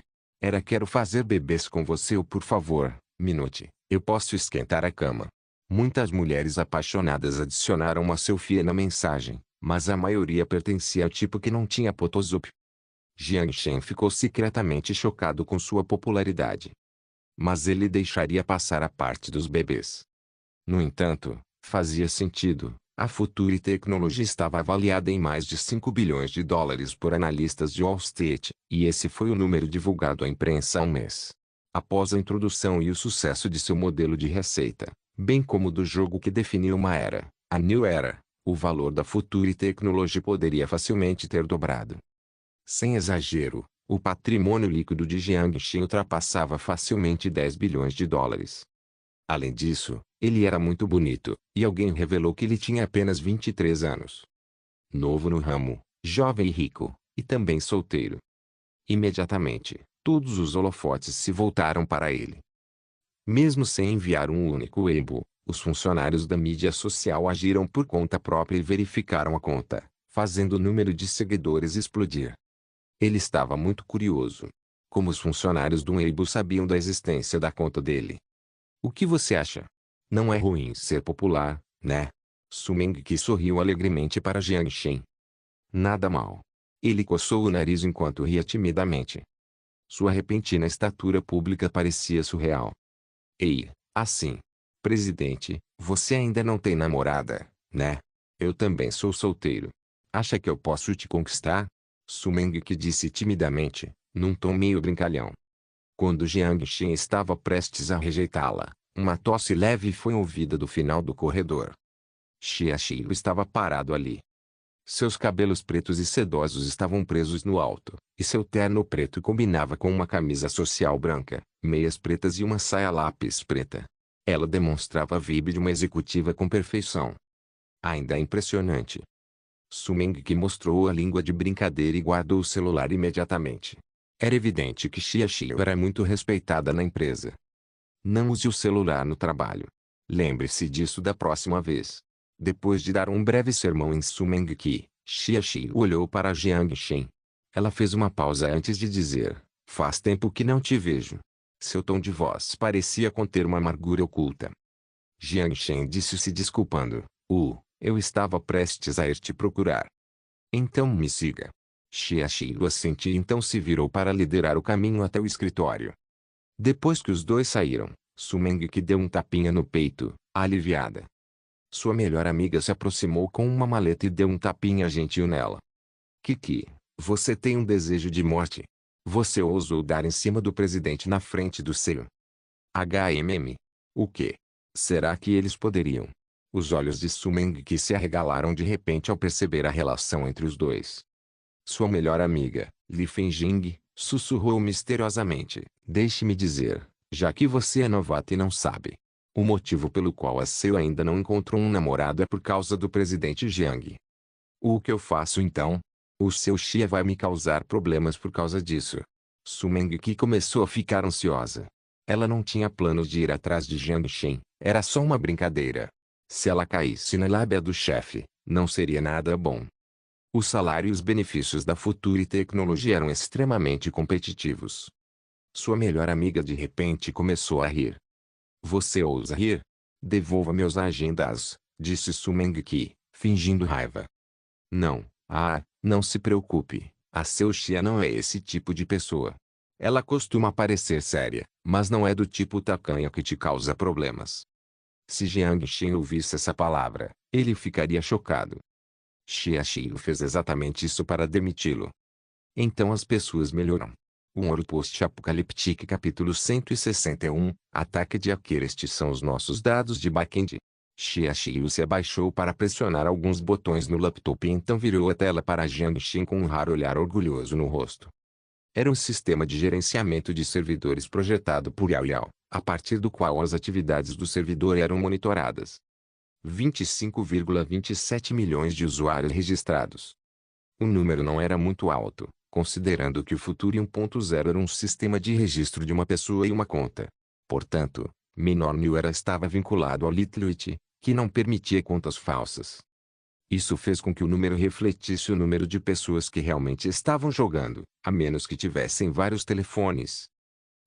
Quero fazer bebês com você ou por favor, Minute, eu posso esquentar a cama. Muitas mulheres apaixonadas adicionaram uma selfie na mensagem, mas a maioria pertencia ao tipo que não tinha Photoshop. Jiang Shen ficou secretamente chocado com sua popularidade. Mas ele deixaria passar a parte dos bebês. No entanto, fazia sentido. A Future Technology estava avaliada em mais de 5 bilhões de dólares por analistas de Wall Street, e esse foi o número divulgado à imprensa há um mês. Após a introdução e o sucesso de seu modelo de receita, bem como do jogo que definiu uma era, a New Era, o valor da Future Technology poderia facilmente ter dobrado. Sem exagero, o patrimônio líquido de Jiang Shen ultrapassava facilmente 10 bilhões de dólares. Além disso, ele era muito bonito, e alguém revelou que ele tinha apenas 23 anos. Novo no ramo, jovem e rico, e também solteiro. Imediatamente, todos os holofotes se voltaram para ele. Mesmo sem enviar um único Weibo, os funcionários da mídia social agiram por conta própria e verificaram a conta, fazendo o número de seguidores explodir. Ele estava muito curioso. Como os funcionários do Weibo sabiam da existência da conta dele? O que você acha? Não é ruim ser popular, né? Sumeng-Ki sorriu alegremente para Jiang Shen. Nada mal. Ele coçou o nariz enquanto ria timidamente. Sua repentina estatura pública parecia surreal. Ei, assim. Presidente, você ainda não tem namorada, né? Eu também sou solteiro. Acha que eu posso te conquistar? Sumeng-Ki disse timidamente, num tom meio brincalhão. Quando Jiang Shen estava prestes a rejeitá-la, uma tosse leve foi ouvida do final do corredor. Xiaoxiu estava parado ali. Seus cabelos pretos e sedosos estavam presos no alto, e seu terno preto combinava com uma camisa social branca, meias pretas e uma saia lápis preta. Ela demonstrava a vibe de uma executiva com perfeição. Ainda é impressionante. Su Mengqi mostrou a língua de brincadeira e guardou o celular imediatamente. Era evidente que Xia Xiu era muito respeitada na empresa. Não use o celular no trabalho. Lembre-se disso da próxima vez. Depois de dar um breve sermão em Su Mengqi, Xia Xiu olhou para Jiang Shen. Ela fez uma pausa antes de dizer: faz tempo que não te vejo. Seu tom de voz parecia conter uma amargura oculta. Jiang Shen disse se desculpando: eu estava prestes a ir te procurar. Então me siga. Xia Xiu assentiu e então se virou para liderar o caminho até o escritório. Depois que os dois saíram, Su Mengqi deu um tapinha no peito, aliviada. Sua melhor amiga se aproximou com uma maleta e deu um tapinha gentil nela. Kiki, você tem um desejo de morte. Você ousou dar em cima do presidente na frente do seu O quê? Será que eles poderiam? Os olhos de Su Mengqi se arregalaram de repente ao perceber a relação entre os dois. Sua melhor amiga, Li Fenjing, sussurrou misteriosamente: deixe-me dizer, já que você é novata e não sabe. O motivo pelo qual a Seu ainda não encontrou um namorado é por causa do presidente Jiang. O que eu faço então? O seu Xia vai me causar problemas por causa disso. Su Mengqi começou a ficar ansiosa. Ela não tinha planos de ir atrás de Jiang Shen, era só uma brincadeira. Se ela caísse na lábia do chefe, não seria nada bom. O salário e os benefícios da Future Technology eram extremamente competitivos. Sua melhor amiga de repente começou a rir. Você ousa rir? Devolva meus agendas, disse Su Mengqi, fingindo raiva. Não, não se preocupe, a Seu Xia não é esse tipo de pessoa. Ela costuma parecer séria, mas não é do tipo tacanha que te causa problemas. Se Jiang Shen ouvisse essa palavra, ele ficaria chocado. Xia Xiu fez exatamente isso para demiti-lo. Então as pessoas melhoram. Um Ouro Post-Apocaliptique capítulo 161, Ataque de hacker. Estes são os nossos dados de back-end. Xia Xiu se abaixou para pressionar alguns botões no laptop e então virou a tela para Jiang Shen com um raro olhar orgulhoso no rosto. Era um sistema de gerenciamento de servidores projetado por Yao Yao, a partir do qual as atividades do servidor eram monitoradas. 25,27 milhões de usuários registrados. O número não era muito alto, considerando que o Future 1.0 era um sistema de registro de uma pessoa e uma conta. Portanto, menor New Era estava vinculado ao Literoid, que não permitia contas falsas. Isso fez com que o número refletisse o número de pessoas que realmente estavam jogando, a menos que tivessem vários telefones.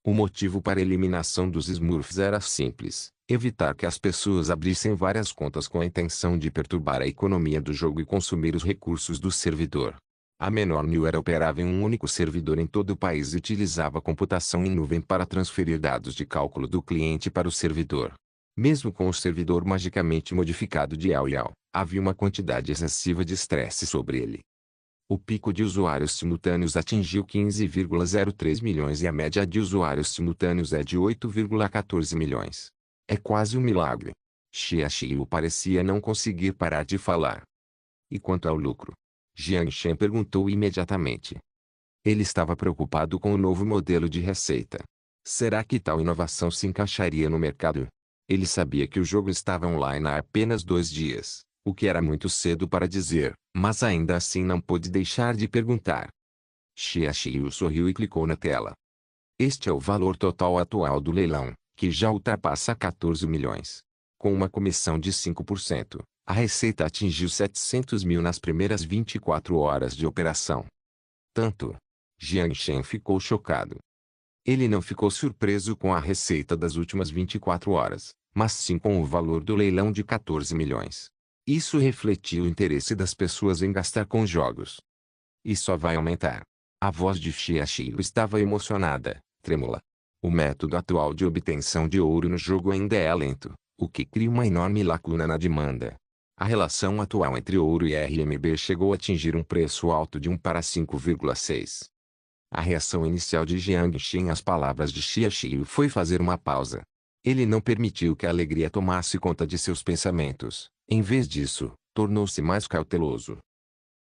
O motivo para a eliminação dos Smurfs era simples: evitar que as pessoas abrissem várias contas com a intenção de perturbar a economia do jogo e consumir os recursos do servidor. A menor New Era operava em um único servidor em todo o país e utilizava computação em nuvem para transferir dados de cálculo do cliente para o servidor. Mesmo com o servidor magicamente modificado de Yao Yao, havia uma quantidade excessiva de estresse sobre ele. O pico de usuários simultâneos atingiu 15,03 milhões e a média de usuários simultâneos é de 8,14 milhões. É quase um milagre. Xia Xiu parecia não conseguir parar de falar. E quanto ao lucro? Jiang Shen perguntou imediatamente. Ele estava preocupado com o novo modelo de receita. Será que tal inovação se encaixaria no mercado? Ele sabia que o jogo estava online há apenas 2 dias, o que era muito cedo para dizer, mas ainda assim não pôde deixar de perguntar. Xia Xiu sorriu e clicou na tela. Este é o valor total atual do leilão, que já ultrapassa 14 milhões. Com uma comissão de 5%, a receita atingiu 700 mil nas primeiras 24 horas de operação. Tanto. Jiang Shen ficou chocado. Ele não ficou surpreso com a receita das últimas 24 horas, mas sim com o valor do leilão de 14 milhões. Isso refletia o interesse das pessoas em gastar com jogos. E só vai aumentar. A voz de Xia Xiu estava emocionada, trêmula. O método atual de obtenção de ouro no jogo ainda é lento, o que cria uma enorme lacuna na demanda. A relação atual entre ouro e RMB chegou a atingir um preço alto de 1 para 5,6. A reação inicial de Jiang Shen às palavras de Xia Xiu foi fazer uma pausa. Ele não permitiu que a alegria tomasse conta de seus pensamentos. Em vez disso, tornou-se mais cauteloso.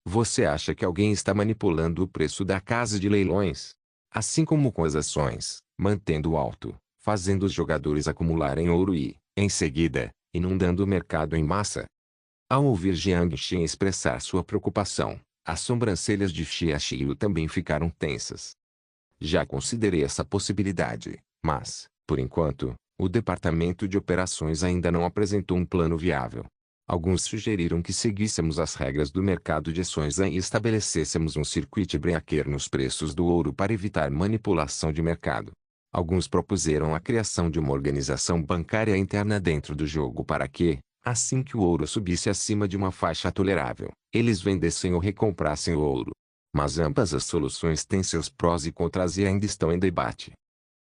Você acha que alguém está manipulando o preço da casa de leilões? Assim como com as ações, mantendo alto, fazendo os jogadores acumularem ouro e, em seguida, inundando o mercado em massa? Ao ouvir Jiang Xin expressar sua preocupação, as sobrancelhas de Xia Xiu também ficaram tensas. Já considerei essa possibilidade, mas, por enquanto, o departamento de operações ainda não apresentou um plano viável. Alguns sugeriram que seguíssemos as regras do mercado de ações e estabelecêssemos um circuit breaker nos preços do ouro para evitar manipulação de mercado. Alguns propuseram a criação de uma organização bancária interna dentro do jogo para que, assim que o ouro subisse acima de uma faixa tolerável, eles vendessem ou recomprassem o ouro. Mas ambas as soluções têm seus prós e contras e ainda estão em debate.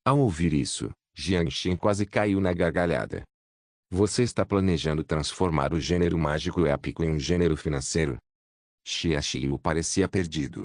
Ao ouvir isso, Jiang Xin quase caiu na gargalhada. Você está planejando transformar o gênero mágico épico em um gênero financeiro? Xia Xiu parecia perdido.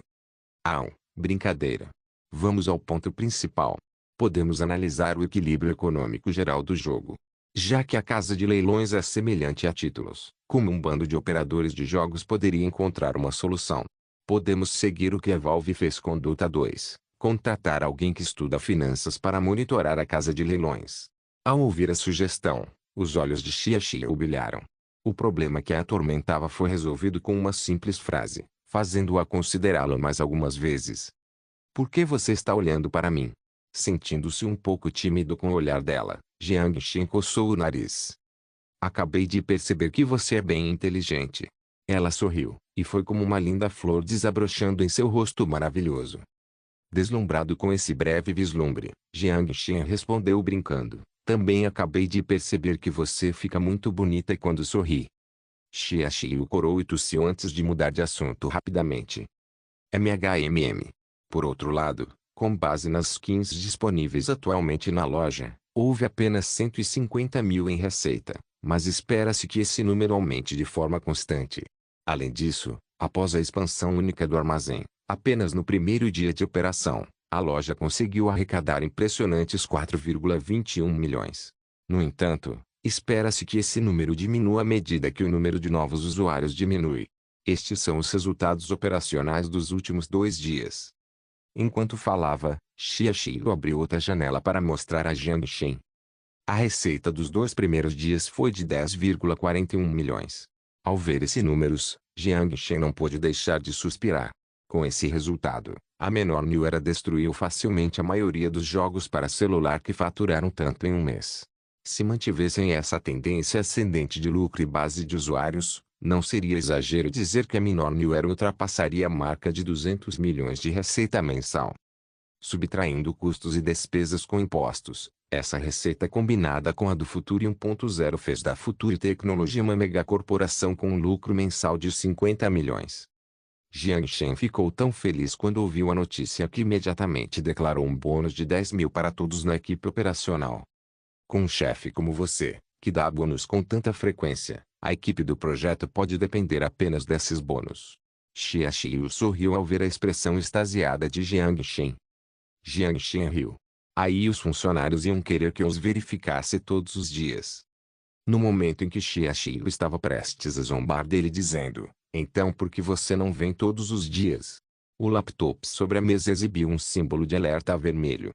Brincadeira. Vamos ao ponto principal. Podemos analisar o equilíbrio econômico geral do jogo. Já que a casa de leilões é semelhante a títulos, como um bando de operadores de jogos poderia encontrar uma solução. Podemos seguir o que a Valve fez com Dota 2, contratar alguém que estuda finanças para monitorar a casa de leilões. Ao ouvir a sugestão, os olhos de Xia Xiu brilharam. O problema que a atormentava foi resolvido com uma simples frase, fazendo-a considerá-lo mais algumas vezes. Por que você está olhando para mim? Sentindo-se um pouco tímido com o olhar dela, Jiang Xin coçou o nariz. Acabei de perceber que você é bem inteligente. Ela sorriu, e foi como uma linda flor desabrochando em seu rosto maravilhoso. Deslumbrado com esse breve vislumbre, Jiang Xin respondeu brincando. Também acabei de perceber que você fica muito bonita quando sorri. Xia Xiu corou e tossiu antes de mudar de assunto rapidamente. MHMM. Por outro lado, com base nas skins disponíveis atualmente na loja, houve apenas 150 mil em receita, mas espera-se que esse número aumente de forma constante. Além disso, após a expansão única do armazém, apenas no primeiro dia de operação, a loja conseguiu arrecadar impressionantes 4,21 milhões. No entanto, espera-se que esse número diminua à medida que o número de novos usuários diminui. Estes são os resultados operacionais dos últimos 2 dias. Enquanto falava, Xia Xiu abriu outra janela para mostrar a Jiang Xin. A receita dos 2 primeiros dias foi de 10,41 milhões. Ao ver esses números, Jiang Xin não pôde deixar de suspirar. Com esse resultado, a menor New Era destruiu facilmente a maioria dos jogos para celular que faturaram tanto em um mês. Se mantivessem essa tendência ascendente de lucro e base de usuários, não seria exagero dizer que a menor New Era ultrapassaria a marca de 200 milhões de receita mensal. Subtraindo custos e despesas com impostos, essa receita combinada com a do Future 1.0 fez da Future Tecnologia uma megacorporação com um lucro mensal de 50 milhões. Jiang Xin ficou tão feliz quando ouviu a notícia que imediatamente declarou um bônus de 10 mil para todos na equipe operacional. Com um chefe como você, que dá bônus com tanta frequência, a equipe do projeto pode depender apenas desses bônus. Xia Xiu sorriu ao ver a expressão extasiada de Jiang Xin. Jiang Xin riu. Aí os funcionários iam querer que eu os verificasse todos os dias. No momento em que Xia Xiu estava prestes a zombar dele dizendo, então por que você não vem todos os dias? O laptop sobre a mesa exibiu um símbolo de alerta vermelho.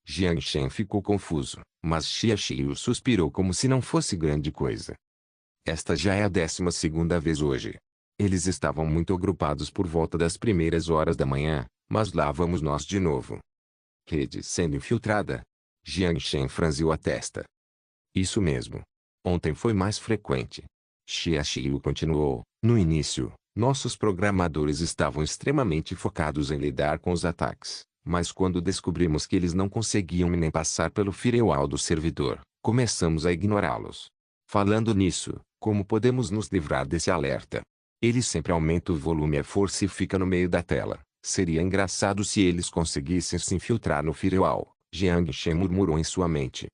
Jiang Xin ficou confuso, mas Xia Xiu suspirou como se não fosse grande coisa. Esta já é a 12ª vez hoje. Eles estavam muito agrupados por volta das primeiras horas da manhã, mas lá vamos nós de novo. Rede sendo infiltrada? Jiang Xin franziu a testa. Isso mesmo. Ontem foi mais frequente. Xia Xiu continuou. No início, nossos programadores estavam extremamente focados em lidar com os ataques, mas quando descobrimos que eles não conseguiam nem passar pelo firewall do servidor, começamos a ignorá-los. Falando nisso, como podemos nos livrar desse alerta? Ele sempre aumenta o volume e a força e fica no meio da tela. Seria engraçado se eles conseguissem se infiltrar no firewall, Jiang Xin murmurou em sua mente.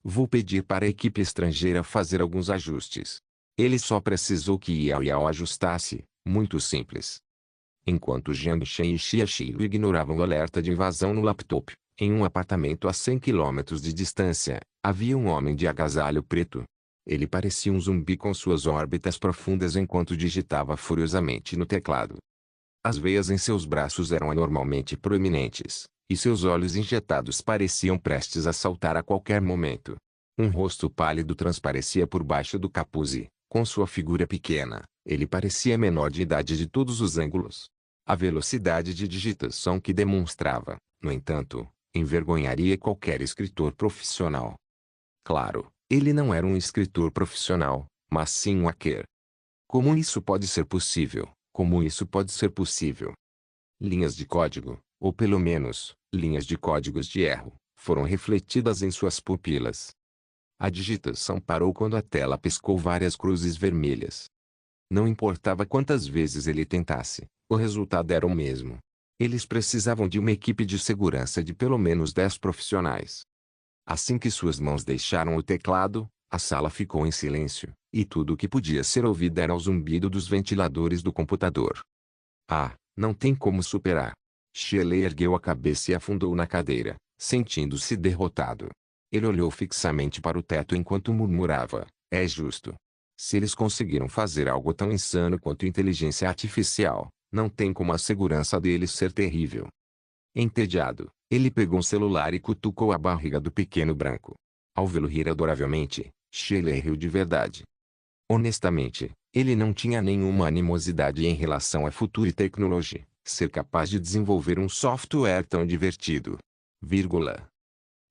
Vou pedir para a equipe estrangeira fazer alguns ajustes. Ele só precisou que Yao ajustasse, muito simples. Enquanto Jiang Xin e Xia Xiu ignoravam o alerta de invasão no laptop, em um apartamento a 100 km de distância, havia um homem de agasalho preto. Ele parecia um zumbi com suas órbitas profundas enquanto digitava furiosamente no teclado. As veias em seus braços eram anormalmente proeminentes, e seus olhos injetados pareciam prestes a saltar a qualquer momento. Um rosto pálido transparecia por baixo do capuz e, Com sua figura pequena, ele parecia menor de idade de todos os ângulos. A velocidade de digitação que demonstrava, no entanto, envergonharia qualquer escritor profissional. Claro, ele não era um escritor profissional, mas sim um hacker. Como isso pode ser possível? Como isso pode ser possível? Linhas de código, ou pelo menos, linhas de códigos de erro, foram refletidas em suas pupilas. A digitação parou quando a tela piscou várias cruzes vermelhas. Não importava quantas vezes ele tentasse, o resultado era o mesmo. Eles precisavam de uma equipe de segurança de pelo menos 10 profissionais. Assim que suas mãos deixaram o teclado, a sala ficou em silêncio, e tudo o que podia ser ouvido era o zumbido dos ventiladores do computador. Ah, não tem como superar. Shelley ergueu a cabeça e afundou na cadeira, sentindo-se derrotado. Ele olhou fixamente para o teto enquanto murmurava, é justo. Se eles conseguiram fazer algo tão insano quanto inteligência artificial, não tem como a segurança deles ser terrível. Entediado, ele pegou um celular e cutucou a barriga do pequeno branco. Ao vê-lo rir adoravelmente, Shelley riu de verdade. Honestamente, ele não tinha nenhuma animosidade em relação à Future Technology, ser capaz de desenvolver um software tão divertido. Vírgula.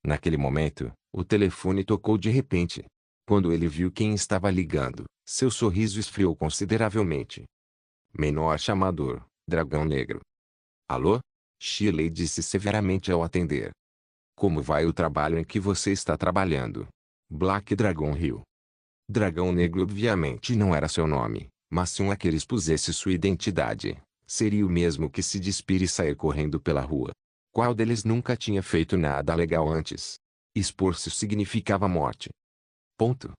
Naquele momento, o telefone tocou de repente. Quando ele viu quem estava ligando, seu sorriso esfriou consideravelmente. Menor chamador, Dragão Negro. Alô? Shelley disse severamente ao atender. Como vai o trabalho em que você está trabalhando? Black Dragon riu. Dragão Negro obviamente não era seu nome, mas se um hacker expusesse sua identidade, seria o mesmo que se despir e sair correndo pela rua. Qual deles nunca tinha feito nada legal antes? Expor-se significava morte. Ponto.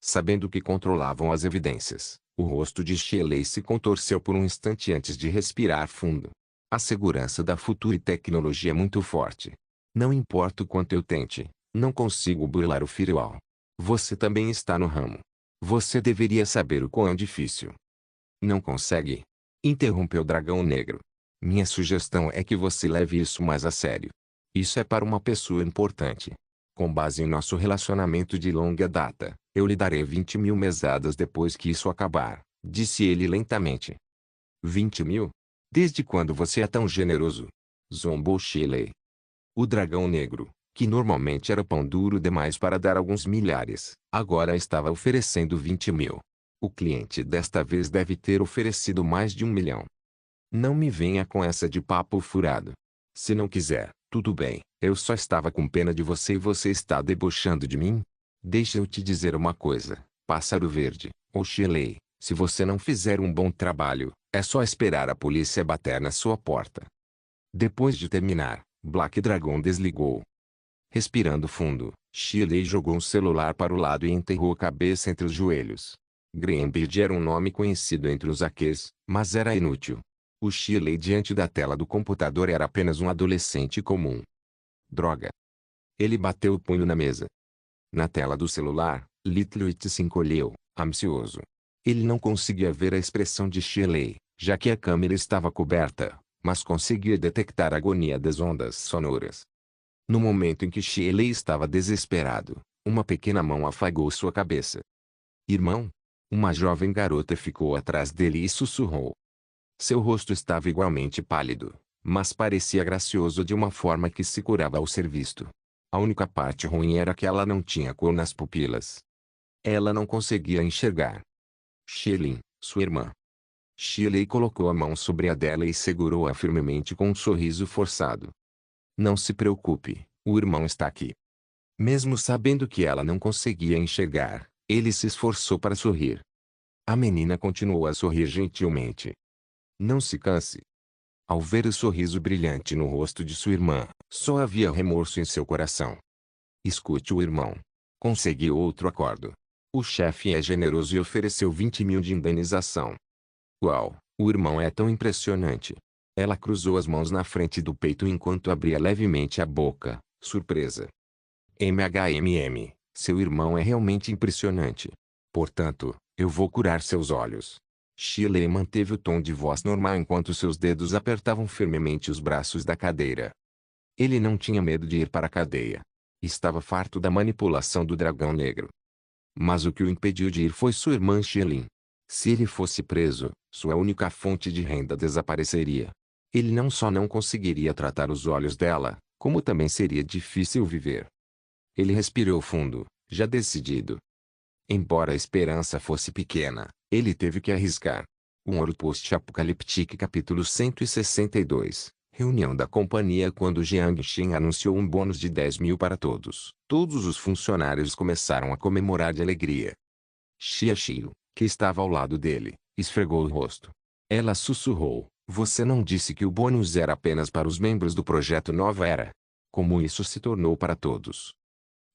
Sabendo que controlavam as evidências, o rosto de Shelley se contorceu por um instante antes de respirar fundo. A segurança da Future Technology é muito forte. Não importa o quanto eu tente, não consigo burlar o firewall. Você também está no ramo. Você deveria saber o quão difícil. Não consegue? Interrompeu o Dragão Negro. Minha sugestão é que você leve isso mais a sério. Isso é para uma pessoa importante. Com base em nosso relacionamento de longa data, eu lhe darei 20.000 mesadas depois que isso acabar, disse ele lentamente. 20.000? Desde quando você é tão generoso? Zombou Shelley. O Dragão Negro, que normalmente era pão duro demais para dar alguns milhares, agora estava oferecendo 20.000. O cliente desta vez deve ter oferecido mais de 1 milhão. Não me venha com essa de papo furado. Se não quiser, tudo bem, eu só estava com pena de você e você está debochando de mim? Deixa eu te dizer uma coisa, Pássaro Verde, ou Shelley, se você não fizer um bom trabalho, é só esperar a polícia bater na sua porta. Depois de terminar, Black Dragon desligou. Respirando fundo, Shelley jogou o celular para o lado e enterrou a cabeça entre os joelhos. Greenberg era um nome conhecido entre os hackers, mas era inútil. O Shelley diante da tela do computador era apenas um adolescente comum. Droga. Ele bateu o punho na mesa. Na tela do celular, Littlewhite se encolheu, ansioso. Ele não conseguia ver a expressão de Shelley, já que a câmera estava coberta, mas conseguia detectar a agonia das ondas sonoras. No momento em que Shelley estava desesperado, uma pequena mão afagou sua cabeça. Irmão? Uma jovem garota ficou atrás dele e sussurrou. Seu rosto estava igualmente pálido, mas parecia gracioso de uma forma que se curava ao ser visto. A única parte ruim era que ela não tinha cor nas pupilas. Ela não conseguia enxergar. Shelley, sua irmã. Shelley colocou a mão sobre a dela e segurou-a firmemente com um sorriso forçado. Não se preocupe, o irmão está aqui. Mesmo sabendo que ela não conseguia enxergar, ele se esforçou para sorrir. A menina continuou a sorrir gentilmente. Não se canse. Ao ver o sorriso brilhante no rosto de sua irmã, só havia remorso em seu coração. Escute o irmão. Consegui outro acordo. O chefe é generoso e ofereceu 20.000 de indenização. Uau, o irmão é tão impressionante. Ela cruzou as mãos na frente do peito enquanto abria levemente a boca, surpresa. Seu irmão é realmente impressionante. Portanto, eu vou curar seus olhos. Shelley manteve o tom de voz normal enquanto seus dedos apertavam firmemente os braços da cadeira. Ele não tinha medo de ir para a cadeia. Estava farto da manipulação do Dragão Negro. Mas o que o impediu de ir foi sua irmã Xielin. Se ele fosse preso, sua única fonte de renda desapareceria. Ele não só não conseguiria tratar os olhos dela, como também seria difícil viver. Ele respirou fundo, já decidido. Embora a esperança fosse pequena, ele teve que arriscar. Um World Post-Apocalyptic capítulo 162. Reunião da companhia quando Jiang Xin anunciou um bônus de 10.000 para todos. Todos os funcionários começaram a comemorar de alegria. Xia Xiu, que estava ao lado dele, esfregou o rosto. Ela sussurrou, você não disse que o bônus era apenas para os membros do projeto Nova Era? Como isso se tornou para todos?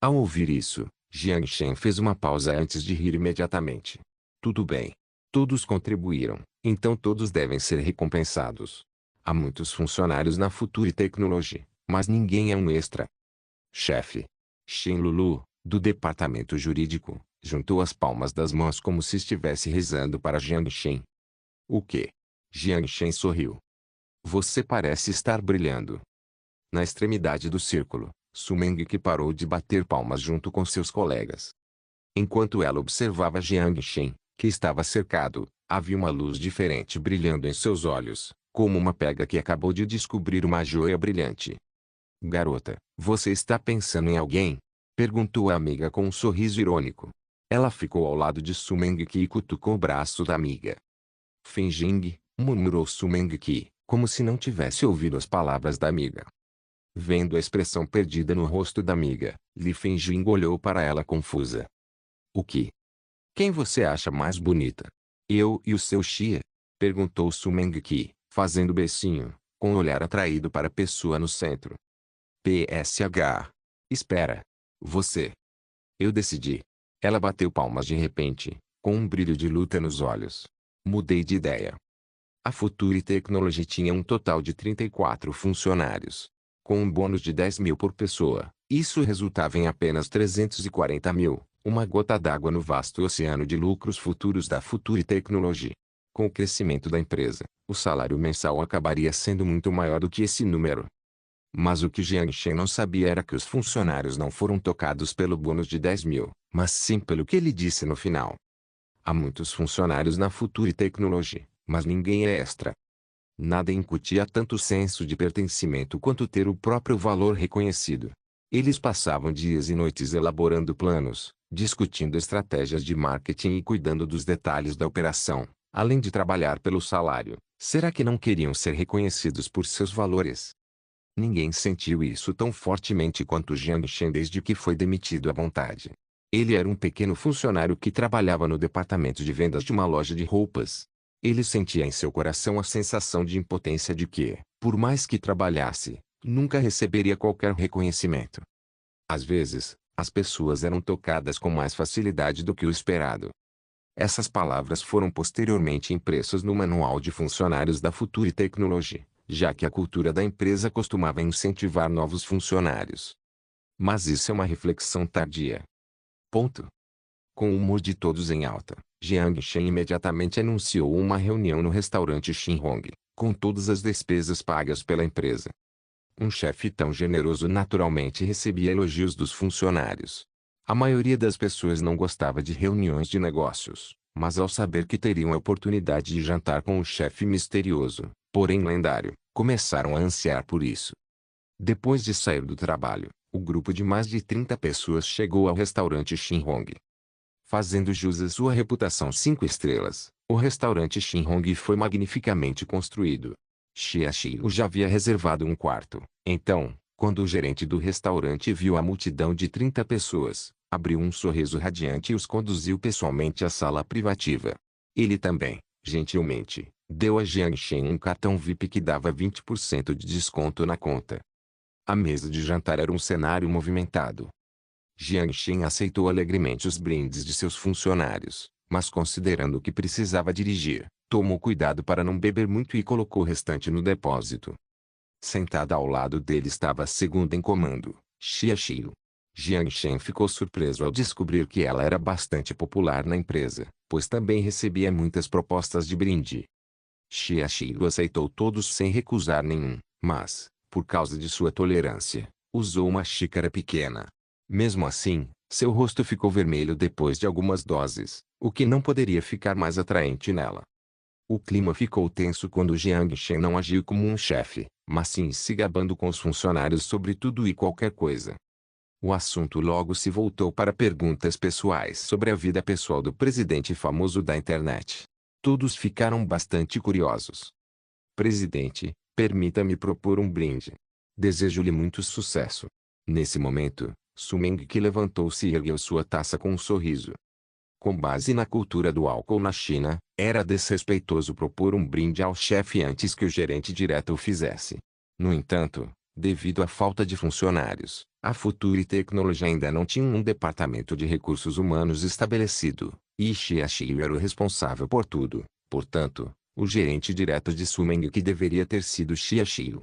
Ao ouvir isso, Jiang Shen fez uma pausa antes de rir imediatamente. Tudo bem. Todos contribuíram, então todos devem ser recompensados. Há muitos funcionários na Future Technology, mas ninguém é um extra. Chefe. Shen Lulu, do departamento jurídico, juntou as palmas das mãos como se estivesse rezando para Jiang Shen. O quê? Jiang Shen sorriu. Você parece estar brilhando. Na extremidade do círculo, Su Mengqi parou de bater palmas junto com seus colegas. Enquanto ela observava Jiang Shen, que estava cercado, havia uma luz diferente brilhando em seus olhos, como uma pega que acabou de descobrir uma joia brilhante. Garota, você está pensando em alguém? Perguntou a amiga com um sorriso irônico. Ela ficou ao lado de Su Mengqi e cutucou o braço da amiga. Fenjing, murmurou Su Mengqi, como se não tivesse ouvido as palavras da amiga. Vendo a expressão perdida no rosto da amiga, Li Fenjing olhou para ela confusa. O que? Quem você acha mais bonita? Eu e o seu Xia? Perguntou Su Mengqi, fazendo becinho, com um olhar atraído para a pessoa no centro. PSH. Espera. Você. Eu decidi. Ela bateu palmas de repente, com um brilho de luta nos olhos. Mudei de ideia. A Future Technology tinha um total de 34 funcionários. Com um bônus de 10.000 por pessoa, isso resultava em apenas 340.000, uma gota d'água no vasto oceano de lucros futuros da Future Technology. Com o crescimento da empresa, o salário mensal acabaria sendo muito maior do que esse número. Mas o que Jiang Shen não sabia era que os funcionários não foram tocados pelo bônus de 10.000, mas sim pelo que ele disse no final. Há muitos funcionários na Future Technology, mas ninguém é extra. Nada incutia tanto senso de pertencimento quanto ter o próprio valor reconhecido. Eles passavam dias e noites elaborando planos, discutindo estratégias de marketing e cuidando dos detalhes da operação, além de trabalhar pelo salário. Será que não queriam ser reconhecidos por seus valores? Ninguém sentiu isso tão fortemente quanto Jiang Shen desde que foi demitido à vontade. Ele era um pequeno funcionário que trabalhava no departamento de vendas de uma loja de roupas. Ele sentia em seu coração a sensação de impotência de que, por mais que trabalhasse, nunca receberia qualquer reconhecimento. Às vezes, as pessoas eram tocadas com mais facilidade do que o esperado. Essas palavras foram posteriormente impressas no manual de funcionários da Future Technology, já que a cultura da empresa costumava incentivar novos funcionários. Mas isso é uma reflexão tardia. Ponto. Com o humor de todos em alta, Jiang Shen imediatamente anunciou uma reunião no restaurante Xinhong, com todas as despesas pagas pela empresa. Um chefe tão generoso naturalmente recebia elogios dos funcionários. A maioria das pessoas não gostava de reuniões de negócios, mas ao saber que teriam a oportunidade de jantar com o chefe misterioso, porém lendário, começaram a ansiar por isso. Depois de sair do trabalho, o grupo de mais de 30 pessoas chegou ao restaurante Xinhong. Fazendo jus à sua reputação 5 estrelas, o restaurante Xinhong foi magnificamente construído. Xia Xiu já havia reservado um quarto, então, quando o gerente do restaurante viu a multidão de 30 pessoas, abriu um sorriso radiante e os conduziu pessoalmente à sala privativa. Ele também, gentilmente, deu a Jiang Shen um cartão VIP que dava 20% de desconto na conta. A mesa de jantar era um cenário movimentado. Jiang Shen aceitou alegremente os brindes de seus funcionários, mas considerando que precisava dirigir, tomou cuidado para não beber muito e colocou o restante no depósito. Sentada ao lado dele estava a segunda em comando, Xia Xiu. Jiang Shen ficou surpreso ao descobrir que ela era bastante popular na empresa, pois também recebia muitas propostas de brinde. Xia Xiu aceitou todos sem recusar nenhum, mas, por causa de sua tolerância, usou uma xícara pequena. Mesmo assim, Seu rosto ficou vermelho depois de algumas doses, o que não poderia ficar mais atraente nela. O clima ficou tenso quando Jiang Shen não agiu como um chefe, mas sim se gabando com os funcionários sobre tudo e qualquer coisa. O assunto logo se voltou para perguntas pessoais sobre a vida pessoal do presidente famoso da internet. Todos ficaram bastante curiosos. Presidente, permita-me propor um brinde. Desejo-lhe muito sucesso. Nesse momento, Su Mengque levantou-se e ergueu sua taça com um sorriso. Com base na cultura do álcool na China, era desrespeitoso propor um brinde ao chefe antes que o gerente direto o fizesse. No entanto, devido à falta de funcionários, a Future Technology ainda não tinha um departamento de recursos humanos estabelecido, e Xia Xiu era o responsável por tudo. Portanto, o gerente direto de Su Mengque deveria ter sido Xia Xiu.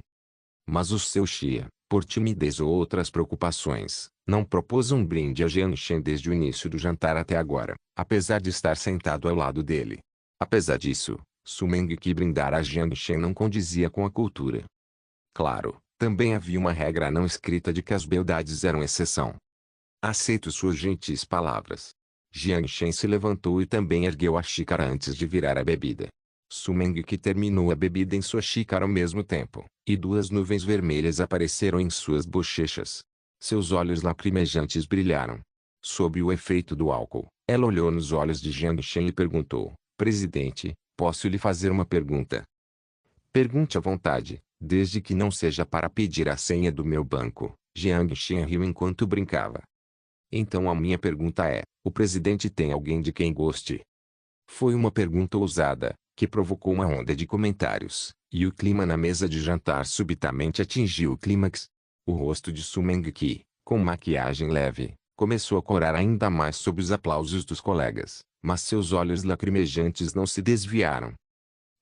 Mas o seu Xia, por timidez ou outras preocupações, não propôs um brinde a Jiang Shen desde o início do jantar até agora, apesar de estar sentado ao lado dele. Apesar disso, Su Mengque brindar a Jiang Shen não condizia com a cultura. Claro, também havia uma regra não escrita de que as beldades eram exceção. Aceito suas gentis palavras. Jiang Shen se levantou e também ergueu a xícara antes de virar a bebida. Su Mengque terminou a bebida em sua xícara ao mesmo tempo, e duas nuvens vermelhas apareceram em suas bochechas. Seus olhos lacrimejantes brilharam. Sob o efeito do álcool, ela olhou nos olhos de Jiang Shen e perguntou: Presidente, posso lhe fazer uma pergunta? Pergunte à vontade, desde que não seja para pedir a senha do meu banco. Jiang Shen riu enquanto brincava. Então a minha pergunta é: o presidente tem alguém de quem goste? Foi uma pergunta ousada, que provocou uma onda de comentários, e o clima na mesa de jantar subitamente atingiu o clímax. O rosto de Su Mengque, com maquiagem leve, começou a corar ainda mais sob os aplausos dos colegas, mas seus olhos lacrimejantes não se desviaram.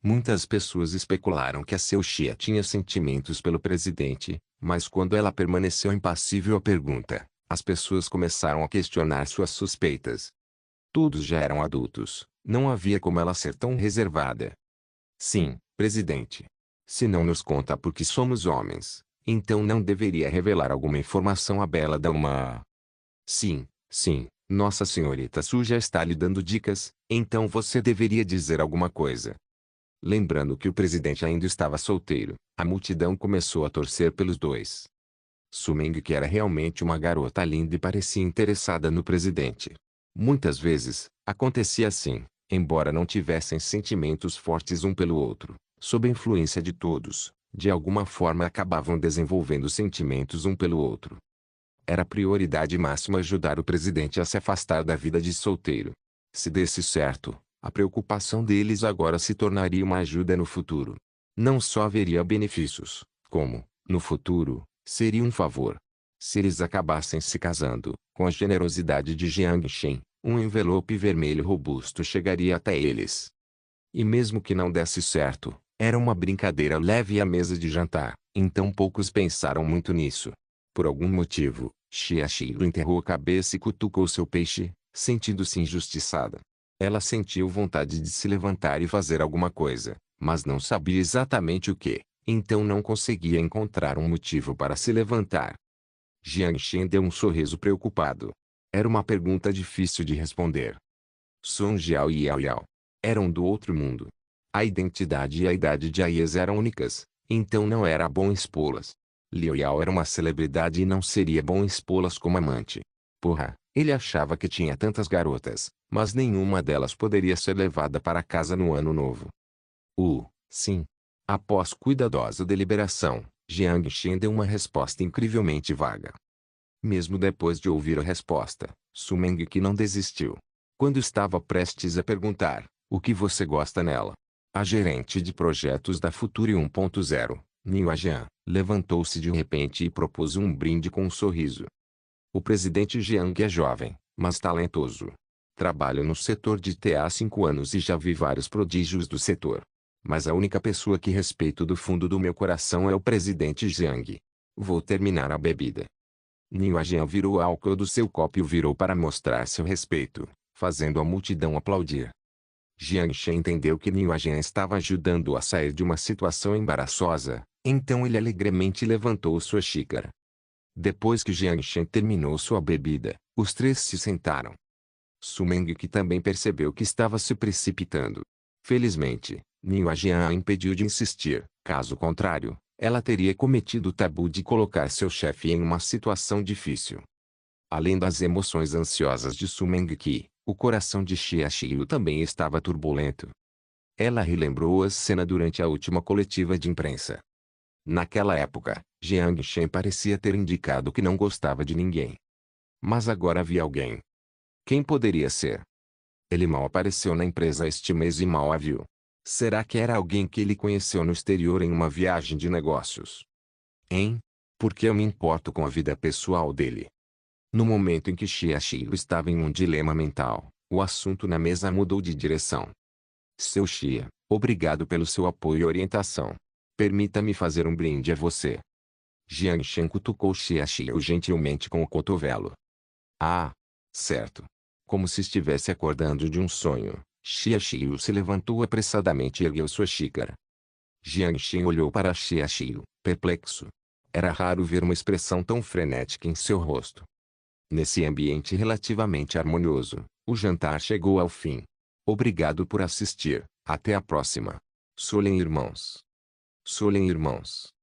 Muitas pessoas especularam que a Seu Xia tinha sentimentos pelo presidente, mas quando ela permaneceu impassível à pergunta, as pessoas começaram a questionar suas suspeitas. Todos já eram adultos, não havia como ela ser tão reservada. Sim, presidente. Se não nos conta porque somos homens, então não deveria revelar alguma informação à bela dama. Sim, sim, Nossa Senhorita Su já está lhe dando dicas, então você deveria dizer alguma coisa. Lembrando que o presidente ainda estava solteiro, a multidão começou a torcer pelos dois. Su Mengque era realmente uma garota linda e parecia interessada no presidente. Muitas vezes, acontecia assim, embora não tivessem sentimentos fortes um pelo outro, sob a influência de todos, de alguma forma acabavam desenvolvendo sentimentos um pelo outro. Era prioridade máxima ajudar o presidente a se afastar da vida de solteiro. Se desse certo, a preocupação deles agora se tornaria uma ajuda no futuro. Não só haveria benefícios, como, no futuro, seria um favor. Se eles acabassem se casando, com a generosidade de Jiang Shen, um envelope vermelho robusto chegaria até eles. E mesmo que não desse certo, era uma brincadeira leve à mesa de jantar, então poucos pensaram muito nisso. Por algum motivo, Xia Xiu enterrou a cabeça e cutucou seu peixe, sentindo-se injustiçada. Ela sentiu vontade de se levantar e fazer alguma coisa, mas não sabia exatamente o que, então não conseguia encontrar um motivo para se levantar. Jiang Shen deu um sorriso preocupado. Era uma pergunta difícil de responder. Song Jiao e Yao Yao eram do outro mundo. A identidade e a idade de Aias eram únicas, então não era bom expô-las. Liu Yao era uma celebridade e não seria bom expô-las como amante. Porra, ele achava que tinha tantas garotas, mas nenhuma delas poderia ser levada para casa no ano novo. Sim. Após cuidadosa deliberação, Jiang Shen deu uma resposta incrivelmente vaga. Mesmo depois de ouvir a resposta, Su Mengque não desistiu. Quando estava prestes a perguntar, o que você gosta nela? A gerente de projetos da Future 1.0, Niu Jian, levantou-se de repente e propôs um brinde com um sorriso. O presidente Jiang é jovem, mas talentoso. Trabalho no setor de TI há 5 anos e já vi vários prodígios do setor. Mas a única pessoa que respeito do fundo do meu coração é o presidente Jiang. Vou terminar a bebida. Niu Jian virou o álcool do seu copo e o virou para mostrar seu respeito, fazendo a multidão aplaudir. Jiang Shen entendeu que Niu Jian estava ajudando-o a sair de uma situação embaraçosa, então ele alegremente levantou sua xícara. Depois que Jiang Shen terminou sua bebida, Os três se sentaram. Su Meng, que também percebeu que estava se precipitando. Felizmente, Niu Jian a impediu de insistir, caso contrário, ela teria cometido o tabu de colocar seu chefe em uma situação difícil. Além das emoções ansiosas de Su Mengqi, o coração de Xia Xiu também estava turbulento. Ela relembrou a cena durante a última coletiva de imprensa. Naquela época, Jiang Shen parecia ter indicado que não gostava de ninguém. Mas agora havia alguém. Quem poderia ser? Ele mal apareceu na empresa este mês e mal a viu. Será que era alguém que ele conheceu no exterior em uma viagem de negócios? Hein? Por que eu me importo com a vida pessoal dele? No momento em que Xia Xiu estava em um dilema mental, o assunto na mesa mudou de direção. Seu Xia, obrigado pelo seu apoio e orientação. Permita-me fazer um brinde a você. Jiang Shen cutucou Xia Xiu gentilmente com o cotovelo. Ah, certo. Como se estivesse acordando de um sonho, Xia Xiu se levantou apressadamente e ergueu sua xícara. Jiang Shen olhou para Xia Xiu, perplexo. Era raro ver uma expressão tão frenética em seu rosto. Nesse ambiente relativamente harmonioso, o jantar chegou ao fim. Obrigado por assistir. Até a próxima. Solen irmãos. Solen irmãos.